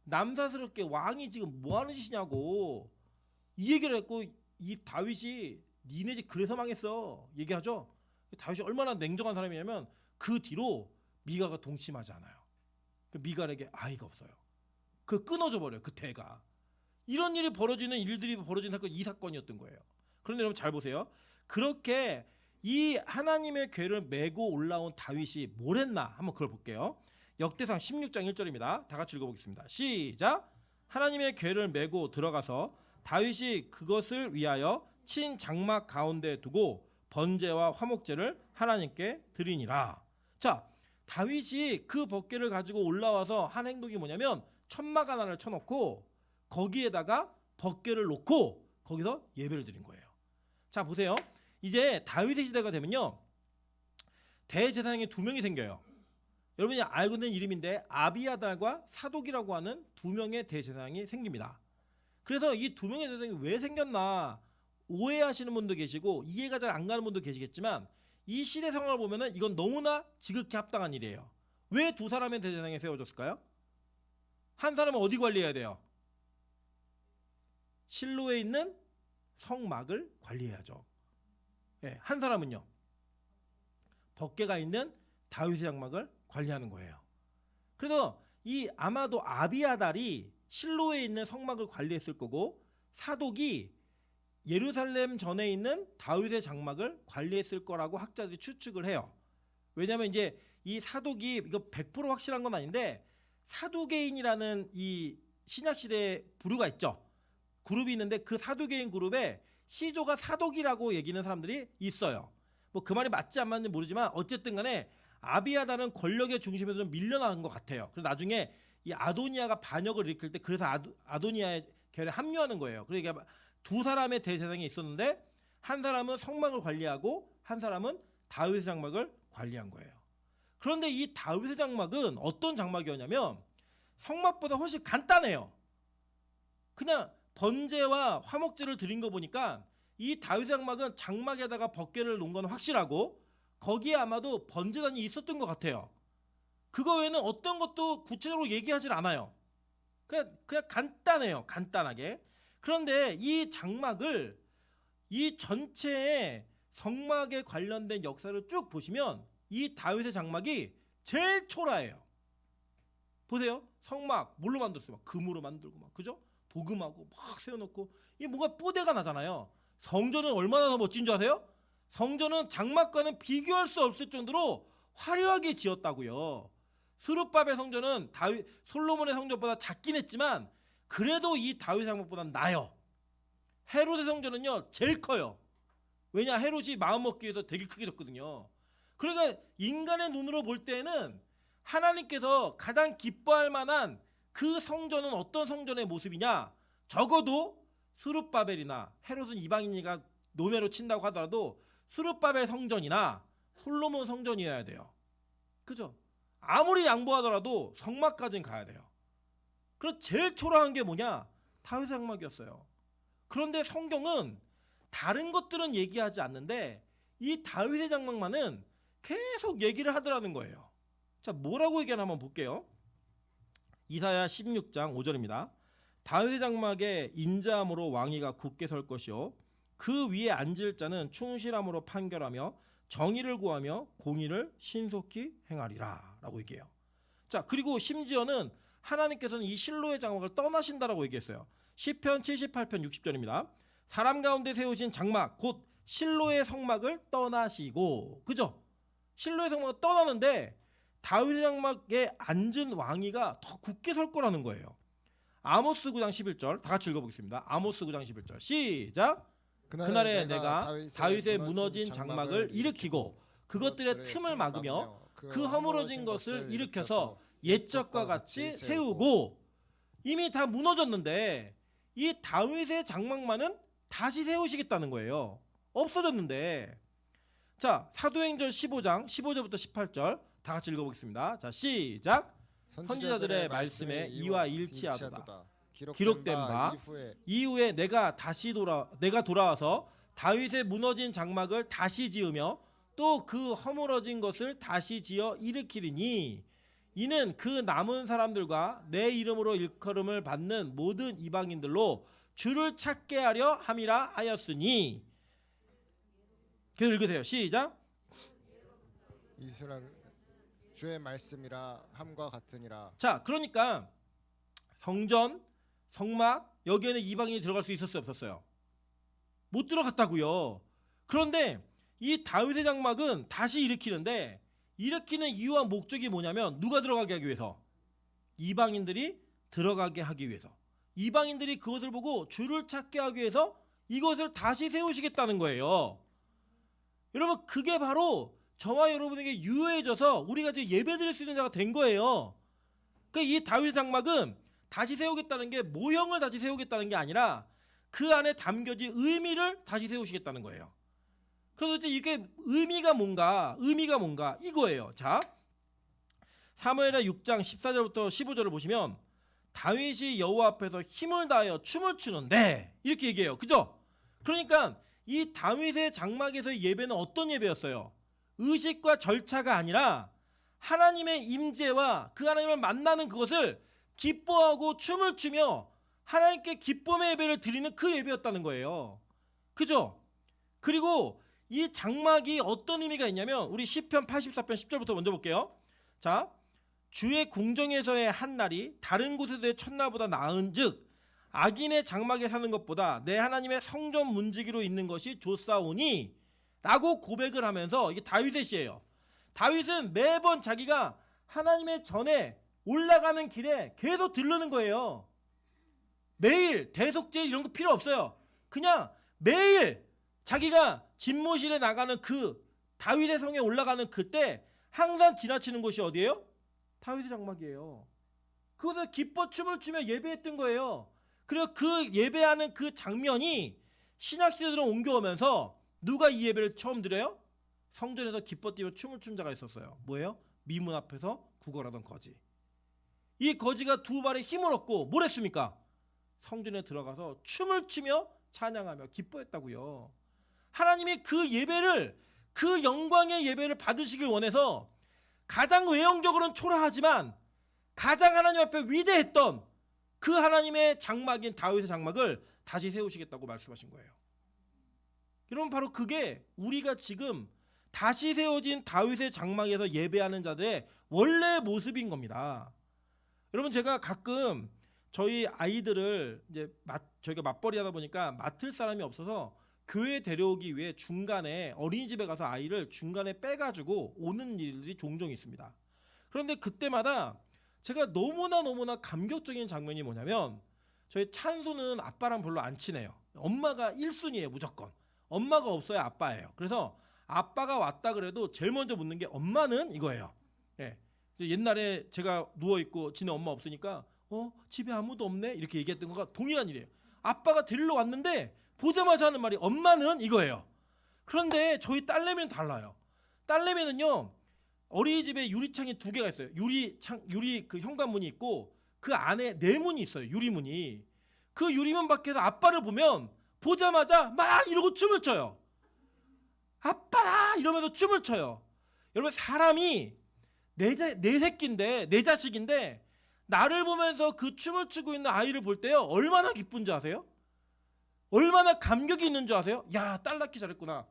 Speaker 1: 남사스럽게 왕이 지금 뭐 하는 짓이냐고 이 얘기를 했고, 이 다윗이 니네 집 그래서 망했어 얘기하죠. 다윗이 얼마나 냉정한 사람이냐면 그 뒤로 미갈과 동침하지 않아요. 그 미갈에게 아이가 없어요. 그 끊어져 버려요. 그 대가. 이런 일이 벌어지는 일들이 벌어진 사건, 이 사건이었던 거예요. 그런데 여러분 잘 보세요. 그렇게 이 하나님의 궤를 메고 올라온 다윗이 뭘 했나 한번 그걸 볼게요. 역대상 16장 1절입니다. 다 같이 읽어보겠습니다. 시작. 하나님의 궤를 메고 들어가서 다윗이 그것을 위하여 친 장막 가운데 두고 번제와 화목제를 하나님께 드리니라. 자, 다윗이 그 법궤를 가지고 올라와서 한 행동이 뭐냐면 천막 하나를 쳐놓고 거기에다가 법궤를 놓고 거기서 예배를 드린 거예요. 자, 보세요. 이제 다윗의 시대가 되면요, 대제사장이 두 명이 생겨요. 여러분이 알고 있는 이름인데 아비아달과 사독이라고 하는 두 명의 대제사장이 생깁니다. 그래서 이 두 명의 대제사장이 왜 생겼나 오해하시는 분도 계시고 이해가 잘 안 가는 분도 계시겠지만, 이 시대 상황을 보면은 이건 너무나 지극히 합당한 일이에요. 왜 두 사람의 대제사장이 세워졌을까요? 한 사람은 어디 관리해야 돼요? 실로에 있는 성막을 관리해야죠. 예, 한 사람은요, 법궤가 있는 다윗의 장막을 관리하는 거예요. 그래서 이 아마도 아비아달이 실로에 있는 성막을 관리했을 거고, 사독이 예루살렘 전에 있는 다윗의 장막을 관리했을 거라고 학자들이 추측을 해요. 왜냐하면 이제 이 사독이, 이거 100% 확실한 건 아닌데, 사두개인이라는 이 신약 시대 부류가 있죠. 그룹이 있는데 그 사두개인 그룹에 시조가 사독이라고 얘기하는 사람들이 있어요. 뭐 그 말이 맞지 안 맞는지 모르지만 어쨌든 간에 아비아달은 권력의 중심에서 좀 밀려나는 것 같아요. 그래서 나중에 이 아도니아가 반역을 일으킬 때 그래서 아도니아의 결에 합류하는 거예요. 그러니까 두 사람의 대제사장이 있었는데 한 사람은 성막을 관리하고 한 사람은 다윗의 장막을 관리한 거예요. 그런데 이 다윗의 장막은 어떤 장막이었냐면 성막보다 훨씬 간단해요. 그냥 번제와 화목제를 드린 거 보니까 이 다윗의 장막은 장막에다가 법궤를 놓은 건 확실하고 거기에 아마도 번제단이 있었던 것 같아요. 그거 외에는 어떤 것도 구체적으로 얘기하지 않아요. 그냥 간단해요. 간단하게. 그런데 이 장막을, 이 전체의 성막에 관련된 역사를 쭉 보시면 이 다윗의 장막이 제일 초라해요. 보세요. 성막 뭘로 만들었어요? 막 금으로 만들고 막, 그죠? 도금하고 막 세워놓고, 이게 뭔가 뽀대가 나잖아요. 성전은 얼마나 더 멋진 줄 아세요? 성전은 장막과는 비교할 수 없을 정도로 화려하게 지었다고요. 스룹바벨 성전은 솔로몬의 성전보다 작긴 했지만 그래도 이 다윗 장막보다 나아요. 헤롯의 성전은요 제일 커요. 왜냐, 헤롯이 마음먹기 위해서 되게 크게 졌거든요. 그러니까 인간의 눈으로 볼 때는 하나님께서 가장 기뻐할 만한 그 성전은 어떤 성전의 모습이냐, 적어도 스룹바벨이나, 헤롯은 이방인이가 논외로 친다고 하더라도 스룹바벨 성전이나 솔로몬 성전이어야 돼요. 그죠? 아무리 양보하더라도 성막까지는 가야 돼요. 그래서 제일 초라한 게 뭐냐? 다윗의 장막이었어요. 그런데 성경은 다른 것들은 얘기하지 않는데 이 다윗의 장막만은 계속 얘기를 하더라는 거예요. 자, 뭐라고 얘기하나 한번 볼게요. 이사야 16장 5절입니다. 다윗의 장막에 인자함으로 왕위가 굳게 설 것이요 그 위에 앉을 자는 충실함으로 판결하며 정의를 구하며 공의를 신속히 행하리라 라고 얘기해요. 자, 그리고 심지어는 하나님께서는 이 실로의 장막을 떠나신다라고 얘기했어요. 시편 78편 60절입니다. 사람 가운데 세우신 장막 곧 실로의 성막을 떠나시고, 그죠? 실로의 성막을 떠나는데 다윗의 장막에 앉은 왕위가 더 굳게 설 거라는 거예요. 아모스 9장 11절 다 같이 읽어보겠습니다. 아모스 9장 11절 시작. 그날에 내가 다윗의 무너진 장막을 일으키고 그것들의 틈을 막으며 그 허물어진 것을 일으켜서 옛적과 같이 세우고. 이미 다 무너졌는데 이 다윗의 장막만은 다시 세우시겠다는 거예요. 없어졌는데. 자, 사도행전 15장 15절부터 18절 다 같이 읽어보겠습니다. 자, 시작. 선지자들의 말씀에 이와 일치하도다. 기록된 바 이후에 내가 돌아와서 다윗의 무너진 장막을 다시 지으며 또 그 허물어진 것을 다시 지어 일으키리니 이는 그 남은 사람들과 내 이름으로 일컬음을 받는 모든 이방인들로 주를 찾게 하려 함이라 하였으니. 계속 읽으세요. 시작.
Speaker 2: 이스라엘 주의 말씀이라 함과 같으니라.
Speaker 1: 자, 그러니까 성전, 성막 여기에는 이방인이 들어갈 수 있었어요, 없었어요? 못 들어갔다고요. 그런데 이 다윗의 장막은 다시 일으키는데 일으키는 이유와 목적이 뭐냐면 누가 들어가게 하기 위해서? 이방인들이 들어가게 하기 위해서. 이방인들이 그것을 보고 주를 찾게 하기 위해서 이것을 다시 세우시겠다는 거예요. 여러분, 그게 바로 저와 여러분에게 유효해져서 우리가 지금 예배드릴 수 있는 자가 된 거예요. 그러니까 이 다윗 장막은 다시 세우겠다는 게 모형을 다시 세우겠다는 게 아니라 그 안에 담겨진 의미를 다시 세우시겠다는 거예요. 그래서 이제 이게 의미가 뭔가 이거예요. 자, 사무엘하 6장 14절부터 15절을 보시면 다윗이 여호와 앞에서 힘을 다하여 춤을 추는데 이렇게 얘기해요. 그죠? 그러니까 이 다윗의 장막에서의 예배는 어떤 예배였어요? 의식과 절차가 아니라 하나님의 임재와 그 하나님을 만나는 그것을 기뻐하고 춤을 추며 하나님께 기쁨의 예배를 드리는 그 예배였다는 거예요. 그죠? 그리고 이 장막이 어떤 의미가 있냐면 우리 시편 84편 10절부터 먼저 볼게요. 자, 주의 궁정에서의 한 날이 다른 곳에서의 첫날보다 나은즉 악인의 장막에 사는 것보다 내 하나님의 성전 문지기로 있는 것이 좋사오니 라고 고백을 하면서 이게 다윗의 시예요. 다윗은 매번 자기가 하나님의 전에 올라가는 길에 계속 들르는 거예요. 매일 대속죄 이런 거 필요 없어요. 그냥 매일 자기가 집무실에 나가는 그 다윗의 성에 올라가는 그때 항상 지나치는 곳이 어디예요? 다윗의 장막이에요. 그것을 기뻐 춤을 추며 예배했던 거예요. 그리고 그 예배하는 그 장면이 신약시대로 옮겨오면서 누가 이 예배를 처음 드려요? 성전에서 기뻐 뛰며 춤을 춘 자가 있었어요. 뭐예요? 미문 앞에서 구걸하던 거지. 이 거지가 두 발에 힘을 얻고 뭘 했습니까? 성전에 들어가서 춤을 추며 찬양하며 기뻐했다고요. 하나님이 그 예배를, 그 영광의 예배를 받으시길 원해서 가장 외형적으로는 초라하지만 가장 하나님 앞에 위대했던 그 하나님의 장막인 다윗의 장막을 다시 세우시겠다고 말씀하신 거예요. 여러분, 바로 그게 우리가 지금 다시 세워진 다윗의 장막에서 예배하는 자들의 원래 모습인 겁니다. 여러분, 제가 가끔 저희 아이들을 이제 저희가 맞벌이 하다 보니까 맡을 사람이 없어서 교회에 데려오기 위해 중간에 어린이집에 가서 아이를 중간에 빼가지고 오는 일들이 종종 있습니다. 그런데 그때마다 제가 너무나 감격적인 장면이 뭐냐면 저희 찬수는 아빠랑 별로 안 친해요. 엄마가 1순위예요. 무조건. 엄마가 없어야 아빠예요. 그래서 아빠가 왔다 그래도 제일 먼저 묻는 게 엄마는 이거예요. 예. 옛날에 제가 누워있고 지네 엄마 없으니까 집에 아무도 없네 이렇게 얘기했던 거가 동일한 일이에요. 아빠가 데리러 왔는데 보자마자 하는 말이 엄마는 이거예요. 그런데 저희 딸내미는 달라요. 딸내미는요, 어린이집에 유리창이 2개가 있어요. 유리 그 현관문이 있고 그 안에 4문이 있어요. 유리문이. 그 유리문 밖에서 아빠를 보면 보자마자 막 이러고 춤을 춰요. 아빠다 이러면서 춤을 춰요. 여러분, 사람이 내 새끼인데, 내 자식인데 나를 보면서 그 춤을 추고 있는 아이를 볼 때요, 얼마나 기쁜지 아세요? 얼마나 감격이 있는 줄 아세요? 야, 딸 낳기 잘했구나.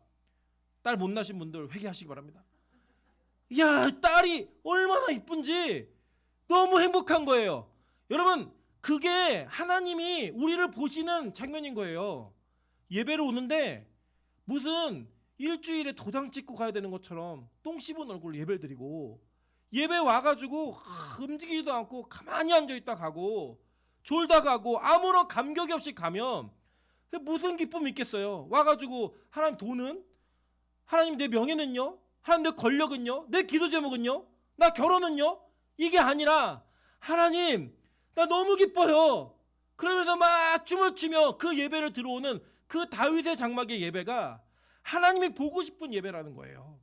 Speaker 1: 딸 못 낳으신 분들 회개하시기 바랍니다. 야, 딸이 얼마나 이쁜지 너무 행복한 거예요. 여러분, 그게 하나님이 우리를 보시는 장면인 거예요. 예배를 오는데 무슨 일주일에 도장 찍고 가야 되는 것처럼 똥 씹은 얼굴로 예배를 드리고, 예배 와가지고 움직이지도 않고 가만히 앉아있다 가고 졸다 가고 아무런 감격이 없이 가면 무슨 기쁨이 있겠어요. 와가지고 하나님 돈은? 하나님 내 명예는요? 하나님 내 권력은요? 내 기도 제목은요? 나 결혼은요? 이게 아니라 하나님 나 너무 기뻐요. 그러면서 막 춤을 추며 그 예배를 들어오는 그 다윗의 장막의 예배가 하나님이 보고 싶은 예배라는 거예요.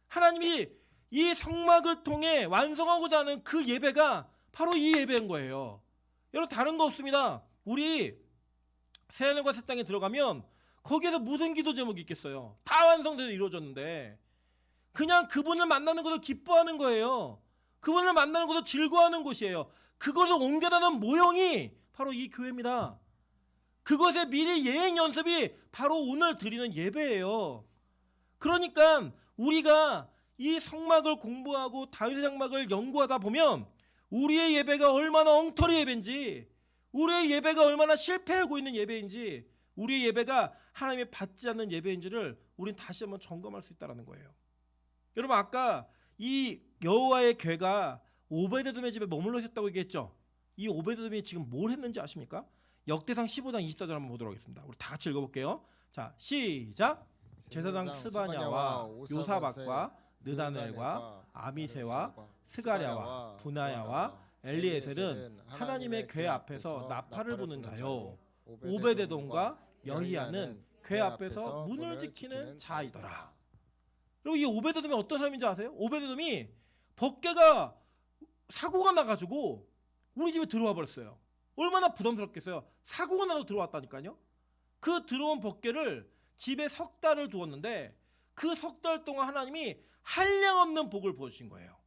Speaker 1: 하나님이 이 성막을 통해 완성하고자 하는 그 예배가 바로 이 예배인 거예요. 여러분 다른 거 없습니다. 우리 새하늘과 새 땅에 들어가면 거기에서 무슨 기도 제목이 있겠어요? 다 완성돼서 이루어졌는데 그냥 그분을 만나는 것을 기뻐하는 거예요. 그분을 만나는 것을 즐거워하는 곳이에요. 그것을 옮겨다는 모형이 바로 이 교회입니다. 그것의 미리 예행 연습이 바로 오늘 드리는 예배예요. 그러니까 우리가 이 성막을 공부하고 다윗의 장막을 연구하다 보면 우리의 예배가 얼마나 엉터리 예배인지, 우리의 예배가 얼마나 실패하고 있는 예배인지, 우리의 예배가 하나님이 받지 않는 예배인지를 우린 다시 한번 점검할 수 있다는 거예요. 여러분 아까 이 여호와의 궤가 오베데돔의 집에 머물러 있었다고 얘기했죠. 이 오베데돔이 지금 뭘 했는지 아십니까? 역대상 15장 24절 한번 보도록 하겠습니다. 우리 다 같이 읽어볼게요. 자 시작. 제사장 스바냐와 요사박과 느다넬과 아미세와 스가랴와 분하야와 엘리에셀은 하나님의 궤 앞에서 나팔을 부는 자요 오베데돔과 여히야는 궤 앞에서 문을 지키는 자이더라. 그리고 이 오베데돔이 어떤 사람인지 아세요? 오베데돔이 벗개가 사고가 나가지고 우리 집에 들어와 버렸어요. 얼마나 부담스럽겠어요. 사고가 나서 들어왔다니까요. 그 들어온 벗개를 집에 석 달을 두었는데 그 석 달 동안 하나님이 한량없는 복을 부어주신 거예요.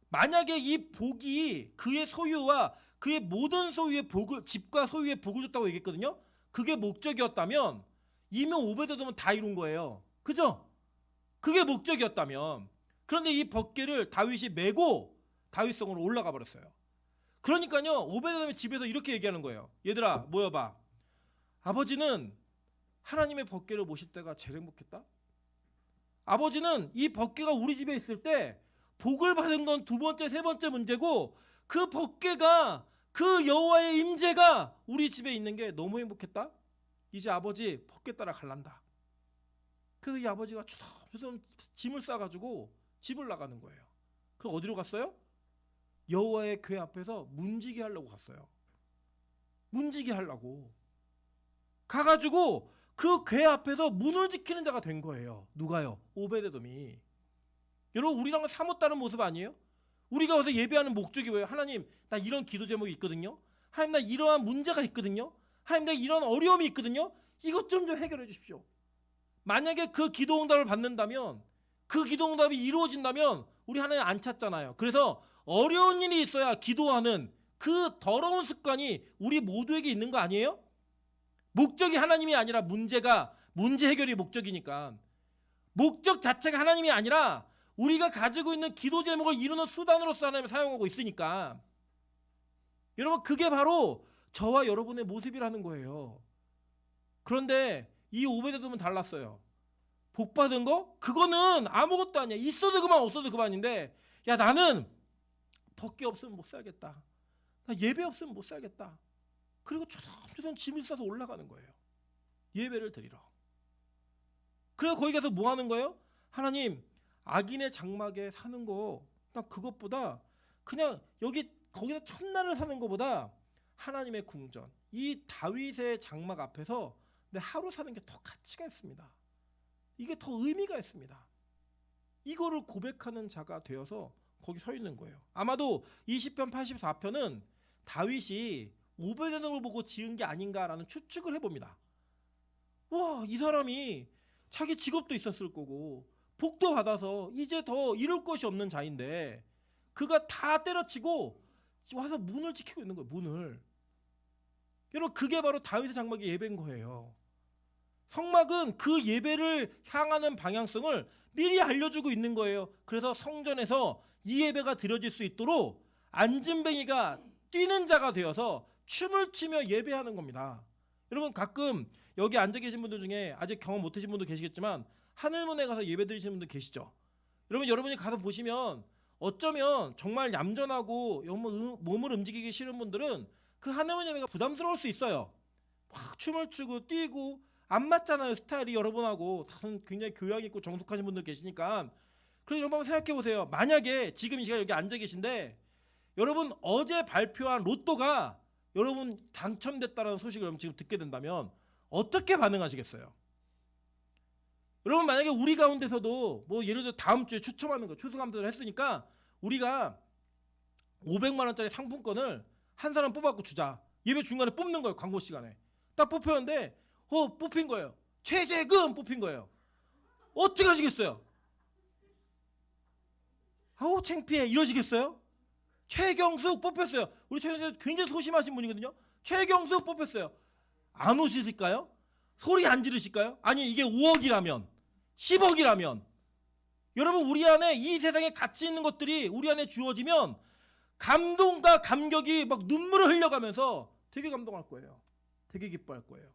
Speaker 1: 만약에 이 복이 그의 소유와 그의 모든 소유의 복을, 집과 소유의 복을 줬다고 얘기했거든요. 그게 목적이었다면 이미 오베데돔은 다 이룬 거예요. 그죠? 그게 목적이었다면. 그런데 이 벗개를 다윗이 메고 다윗성으로 올라가 버렸어요. 그러니까요 오베데돔의 집에서 이렇게 얘기하는 거예요. 얘들아 모여봐. 아버지는 하나님의 벗개를 모실 때가 제일 행복했다. 아버지는 이 벗개가 우리 집에 있을 때 복을 받은 건 두 번째 세 번째 문제고 그 벗개가 그 여호와의 임재가 우리 집에 있는 게 너무 행복했다. 이제 아버지 벗개 따라 갈란다. 그래서 이 아버지가 추덕추덕 짐을 싸가지고 집을 나가는 거예요. 그럼 어디로 갔어요? 여호와의 궤 앞에서 문지기 하려고 갔어요. 문지기 하려고 가가지고 그 궤 앞에서 문을 지키는 자가 된 거예요. 누가요? 오베데돔이. 여러분 우리랑은 사뭇 다른 모습 아니에요? 우리가 와서 예배하는 목적이 뭐예요? 하나님 나 이런 기도 제목이 있거든요. 하나님 나 이러한 문제가 있거든요. 하나님 나 이런 어려움이 있거든요. 이것 좀 해결해 주십시오. 만약에 그 기도 응답을 받는다면 그 기도 응답이 이루어진다면 우리 하나님 안 찾잖아요. 그래서 어려운 일이 있어야 기도하는 그 더러운 습관이 우리 모두에게 있는 거 아니에요? 목적이 하나님이 아니라 문제 해결이 목적이니까 목적 자체가 하나님이 아니라 우리가 가지고 있는 기도 제목을 이루는 수단으로서 하나님을 사용하고 있으니까 여러분 그게 바로 저와 여러분의 모습이라는 거예요. 그런데 이 오베데돔은 달랐어요. 복 받은 거? 그거는 아무것도 아니야. 있어도 그만 없어도 그만인데 야 나는 벗개 없으면 못 살겠다. 나 예배 없으면 못 살겠다. 그리고 초등초등 짐을 싸서 올라가는 거예요. 예배를 드리러. 그래서 거기 가서 뭐 하는 거예요? 하나님 악인의 장막에 사는 거 나 그것보다 그냥 거기서 첫날을 사는 것보다 하나님의 궁전 이 다윗의 장막 앞에서 내 하루 사는 게 더 가치가 있습니다. 이게 더 의미가 있습니다. 이거를 고백하는 자가 되어서 거기 서 있는 거예요. 아마도 20편 84편은 다윗이 오베데돔을 보고 지은 게 아닌가라는 추측을 해봅니다. 와, 이 사람이 자기 직업도 있었을 거고 복도 받아서 이제 더 이룰 것이 없는 자인데 그가 다 때려치고 와서 문을 지키고 있는 거예요. 문을. 여러분 그게 바로 다윗의 장막의 예배인 거예요. 성막은 그 예배를 향하는 방향성을 미리 알려주고 있는 거예요. 그래서 성전에서 이 예배가 드려질 수 있도록 안진뱅이가 뛰는 자가 되어서 춤을 추며 예배하는 겁니다. 여러분 가끔 여기 앉아 계신 분들 중에 아직 경험 못하신 분도 계시겠지만 하늘문에 가서 예배 드리시는 분들 계시죠. 여러분이 가서 보시면 어쩌면 정말 얌전하고 몸을 움직이기 싫은 분들은 그 하늘문 예배가 부담스러울 수 있어요. 막 춤을 추고 뛰고 안 맞잖아요. 스타일이 여러분하고 다른 굉장히 교양 있고 정숙하신 분들 계시니까. 그래서 여러분 한번 생각해 보세요. 만약에 지금 이 시간 여기 앉아 계신데 여러분 어제 발표한 로또가 여러분 당첨됐다는 소식을 여러분 지금 듣게 된다면 어떻게 반응하시겠어요? 여러분 만약에 우리 가운데서도 뭐 예를 들어 다음 주에 추첨하는 거 추수감사를 했으니까 우리가 500만 원짜리 상품권을 한 사람 뽑아갖고 주자. 예배 중간에 뽑는 거예요. 광고 시간에. 딱 뽑혔는데 뽑힌 거예요. 최재금 뽑힌 거예요. 어떻게 하시겠어요? 아우 창피해 이러시겠어요? 최경숙 뽑혔어요. 우리 최경숙 굉장히 소심하신 분이거든요. 최경숙 뽑혔어요. 안 오실까요? 소리 안 지르실까요? 아니 이게 5억이라면 10억이라면 여러분 우리 안에 이 세상에 가치 있는 것들이 우리 안에 주어지면 감동과 감격이 막 눈물을 흘려가면서 되게 감동할 거예요. 되게 기뻐할 거예요.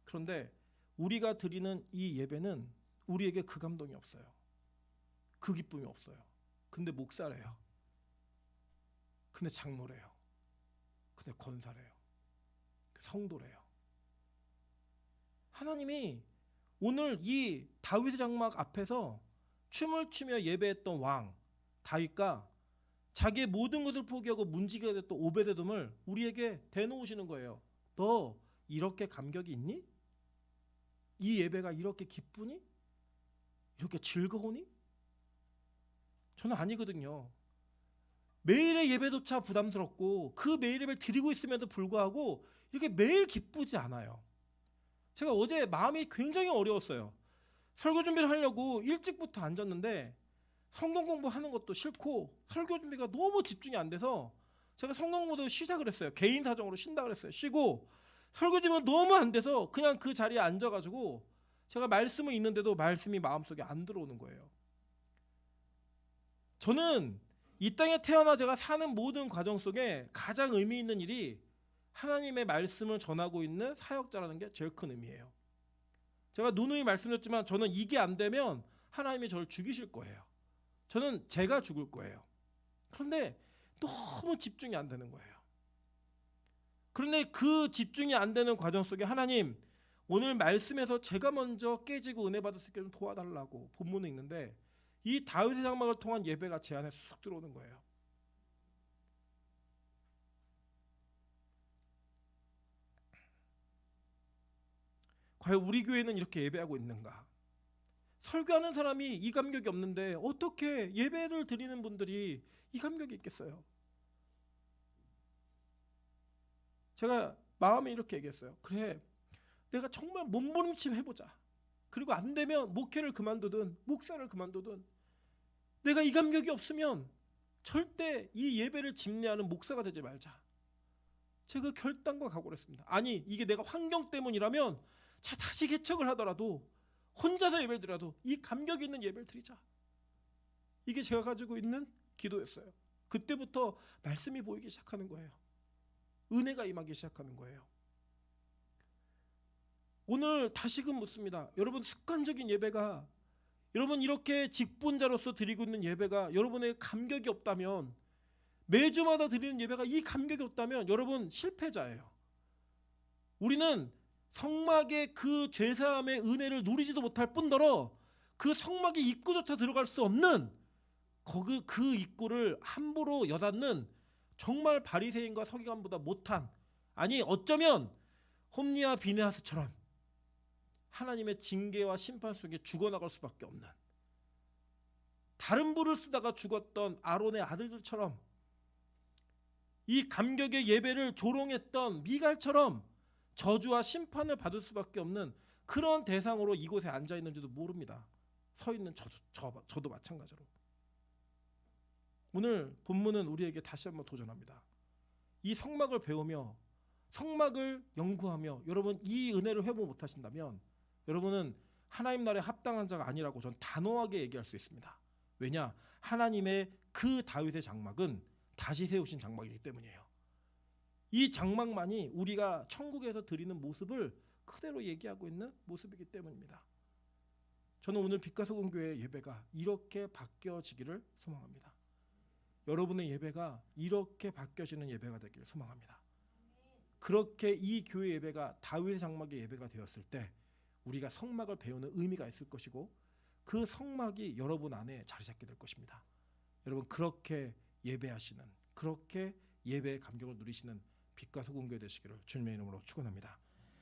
Speaker 1: 그런데 우리가 드리는 이 예배는 우리에게 그 감동이 없어요. 그 기쁨이 없어요. 근데 목사래요. 근데 장로래요. 근데 권사래요. 성도래요. 하나님이 오늘 이 다윗의 장막 앞에서 춤을 추며 예배했던 왕 다윗과 자기의 모든 것을 포기하고 문지기가 됐던 오베데돔을 우리에게 대놓으시는 거예요. 너 이렇게 감격이 있니? 이 예배가 이렇게 기쁘니? 이렇게 즐거우니? 저는 아니거든요. 매일의 예배조차 부담스럽고 그 매일 예배를 드리고 있음에도 불구하고 이렇게 매일 기쁘지 않아요. 제가 어제 마음이 굉장히 어려웠어요. 설교 준비를 하려고 일찍부터 앉았는데 성경 공부하는 것도 싫고 설교 준비가 너무 집중이 안 돼서 제가 성경 공부도 시작을 했어요. 개인 사정으로 쉰다 그랬어요. 쉬고 설교 준비가 너무 안 돼서 그냥 그 자리에 앉아가지고 제가 말씀을 읽는데도 말씀이 마음속에 안 들어오는 거예요. 저는 이 땅에 태어나 제가 사는 모든 과정 속에 가장 의미 있는 일이 하나님의 말씀을 전하고 있는 사역자라는 게 제일 큰 의미예요. 제가 누누이 말씀드렸지만 저는 이게 안 되면 하나님이 저를 죽이실 거예요. 저는 제가 죽을 거예요. 그런데 너무 집중이 안 되는 거예요. 그런데 그 집중이 안 되는 과정 속에 하나님 오늘 말씀에서 제가 먼저 깨지고 은혜 받을 수 있게 좀 도와달라고 본문에 있는데 이 다윗의 장막을 통한 예배가 제 안에 쑥 들어오는 거예요. 과연 우리 교회는 이렇게 예배하고 있는가? 설교하는 사람이 이 감격이 없는데 어떻게 예배를 드리는 분들이 이 감격이 있겠어요? 제가 마음에 이렇게 얘기했어요. 그래, 내가 정말 몸부림침 해보자. 그리고 안 되면 목회를 그만두든 목사를 그만두든 내가 이 감격이 없으면 절대 이 예배를 집례하는 목사가 되지 말자. 제가 결단과 각오를 했습니다. 아니 이게 내가 환경 때문이라면 다시 개척을 하더라도 혼자서 예배를 드려도 이 감격 있는 예배를 드리자. 이게 제가 가지고 있는 기도였어요. 그때부터 말씀이 보이기 시작하는 거예요. 은혜가 임하기 시작하는 거예요. 오늘 다시금 묻습니다. 여러분 습관적인 예배가 여러분 이렇게 직분자로서 드리고 있는 예배가 여러분의 감격이 없다면 매주마다 드리는 예배가 이 감격이 없다면 여러분 실패자예요. 우리는 성막의 그 죄사함의 은혜를 누리지도 못할 뿐더러 그 성막의 입구조차 들어갈 수 없는 그 입구를 함부로 여닫는 정말 바리새인과 서기관보다 못한 아니 어쩌면 홈리와 비네하스처럼 하나님의 징계와 심판 속에 죽어나갈 수밖에 없는 다른 불을 쓰다가 죽었던 아론의 아들들처럼 이 감격의 예배를 조롱했던 미갈처럼 저주와 심판을 받을 수밖에 없는 그런 대상으로 이곳에 앉아 있는지도 모릅니다. 서 있는 저도 마찬가지로. 오늘 본문은 우리에게 다시 한번 도전합니다. 이 성막을 배우며 성막을 연구하며 여러분 이 은혜를 회복 못하신다면 여러분은 하나님 나라에 합당한 자가 아니라고 전 단호하게 얘기할 수 있습니다. 왜냐? 하나님의 그 다윗의 장막은 다시 세우신 장막이기 때문이에요. 이 장막만이 우리가 천국에서 드리는 모습을 그대로 얘기하고 있는 모습이기 때문입니다. 저는 오늘 빛과 소금 교회의 예배가 이렇게 바뀌어지기를 소망합니다. 여러분의 예배가 이렇게 바뀌어지는 예배가 되기를 소망합니다. 그렇게 이 교회 예배가 다윗의 장막의 예배가 되었을 때 우리가 성막을 배우는 의미가 있을 것이고 그 성막이 여러분 안에 자리 잡게 될 것입니다. 여러분 그렇게 예배하시는 그렇게 예배의 감격을 누리시는 빛과 소금 교회 되시기를 주님의 이름으로 축원합니다.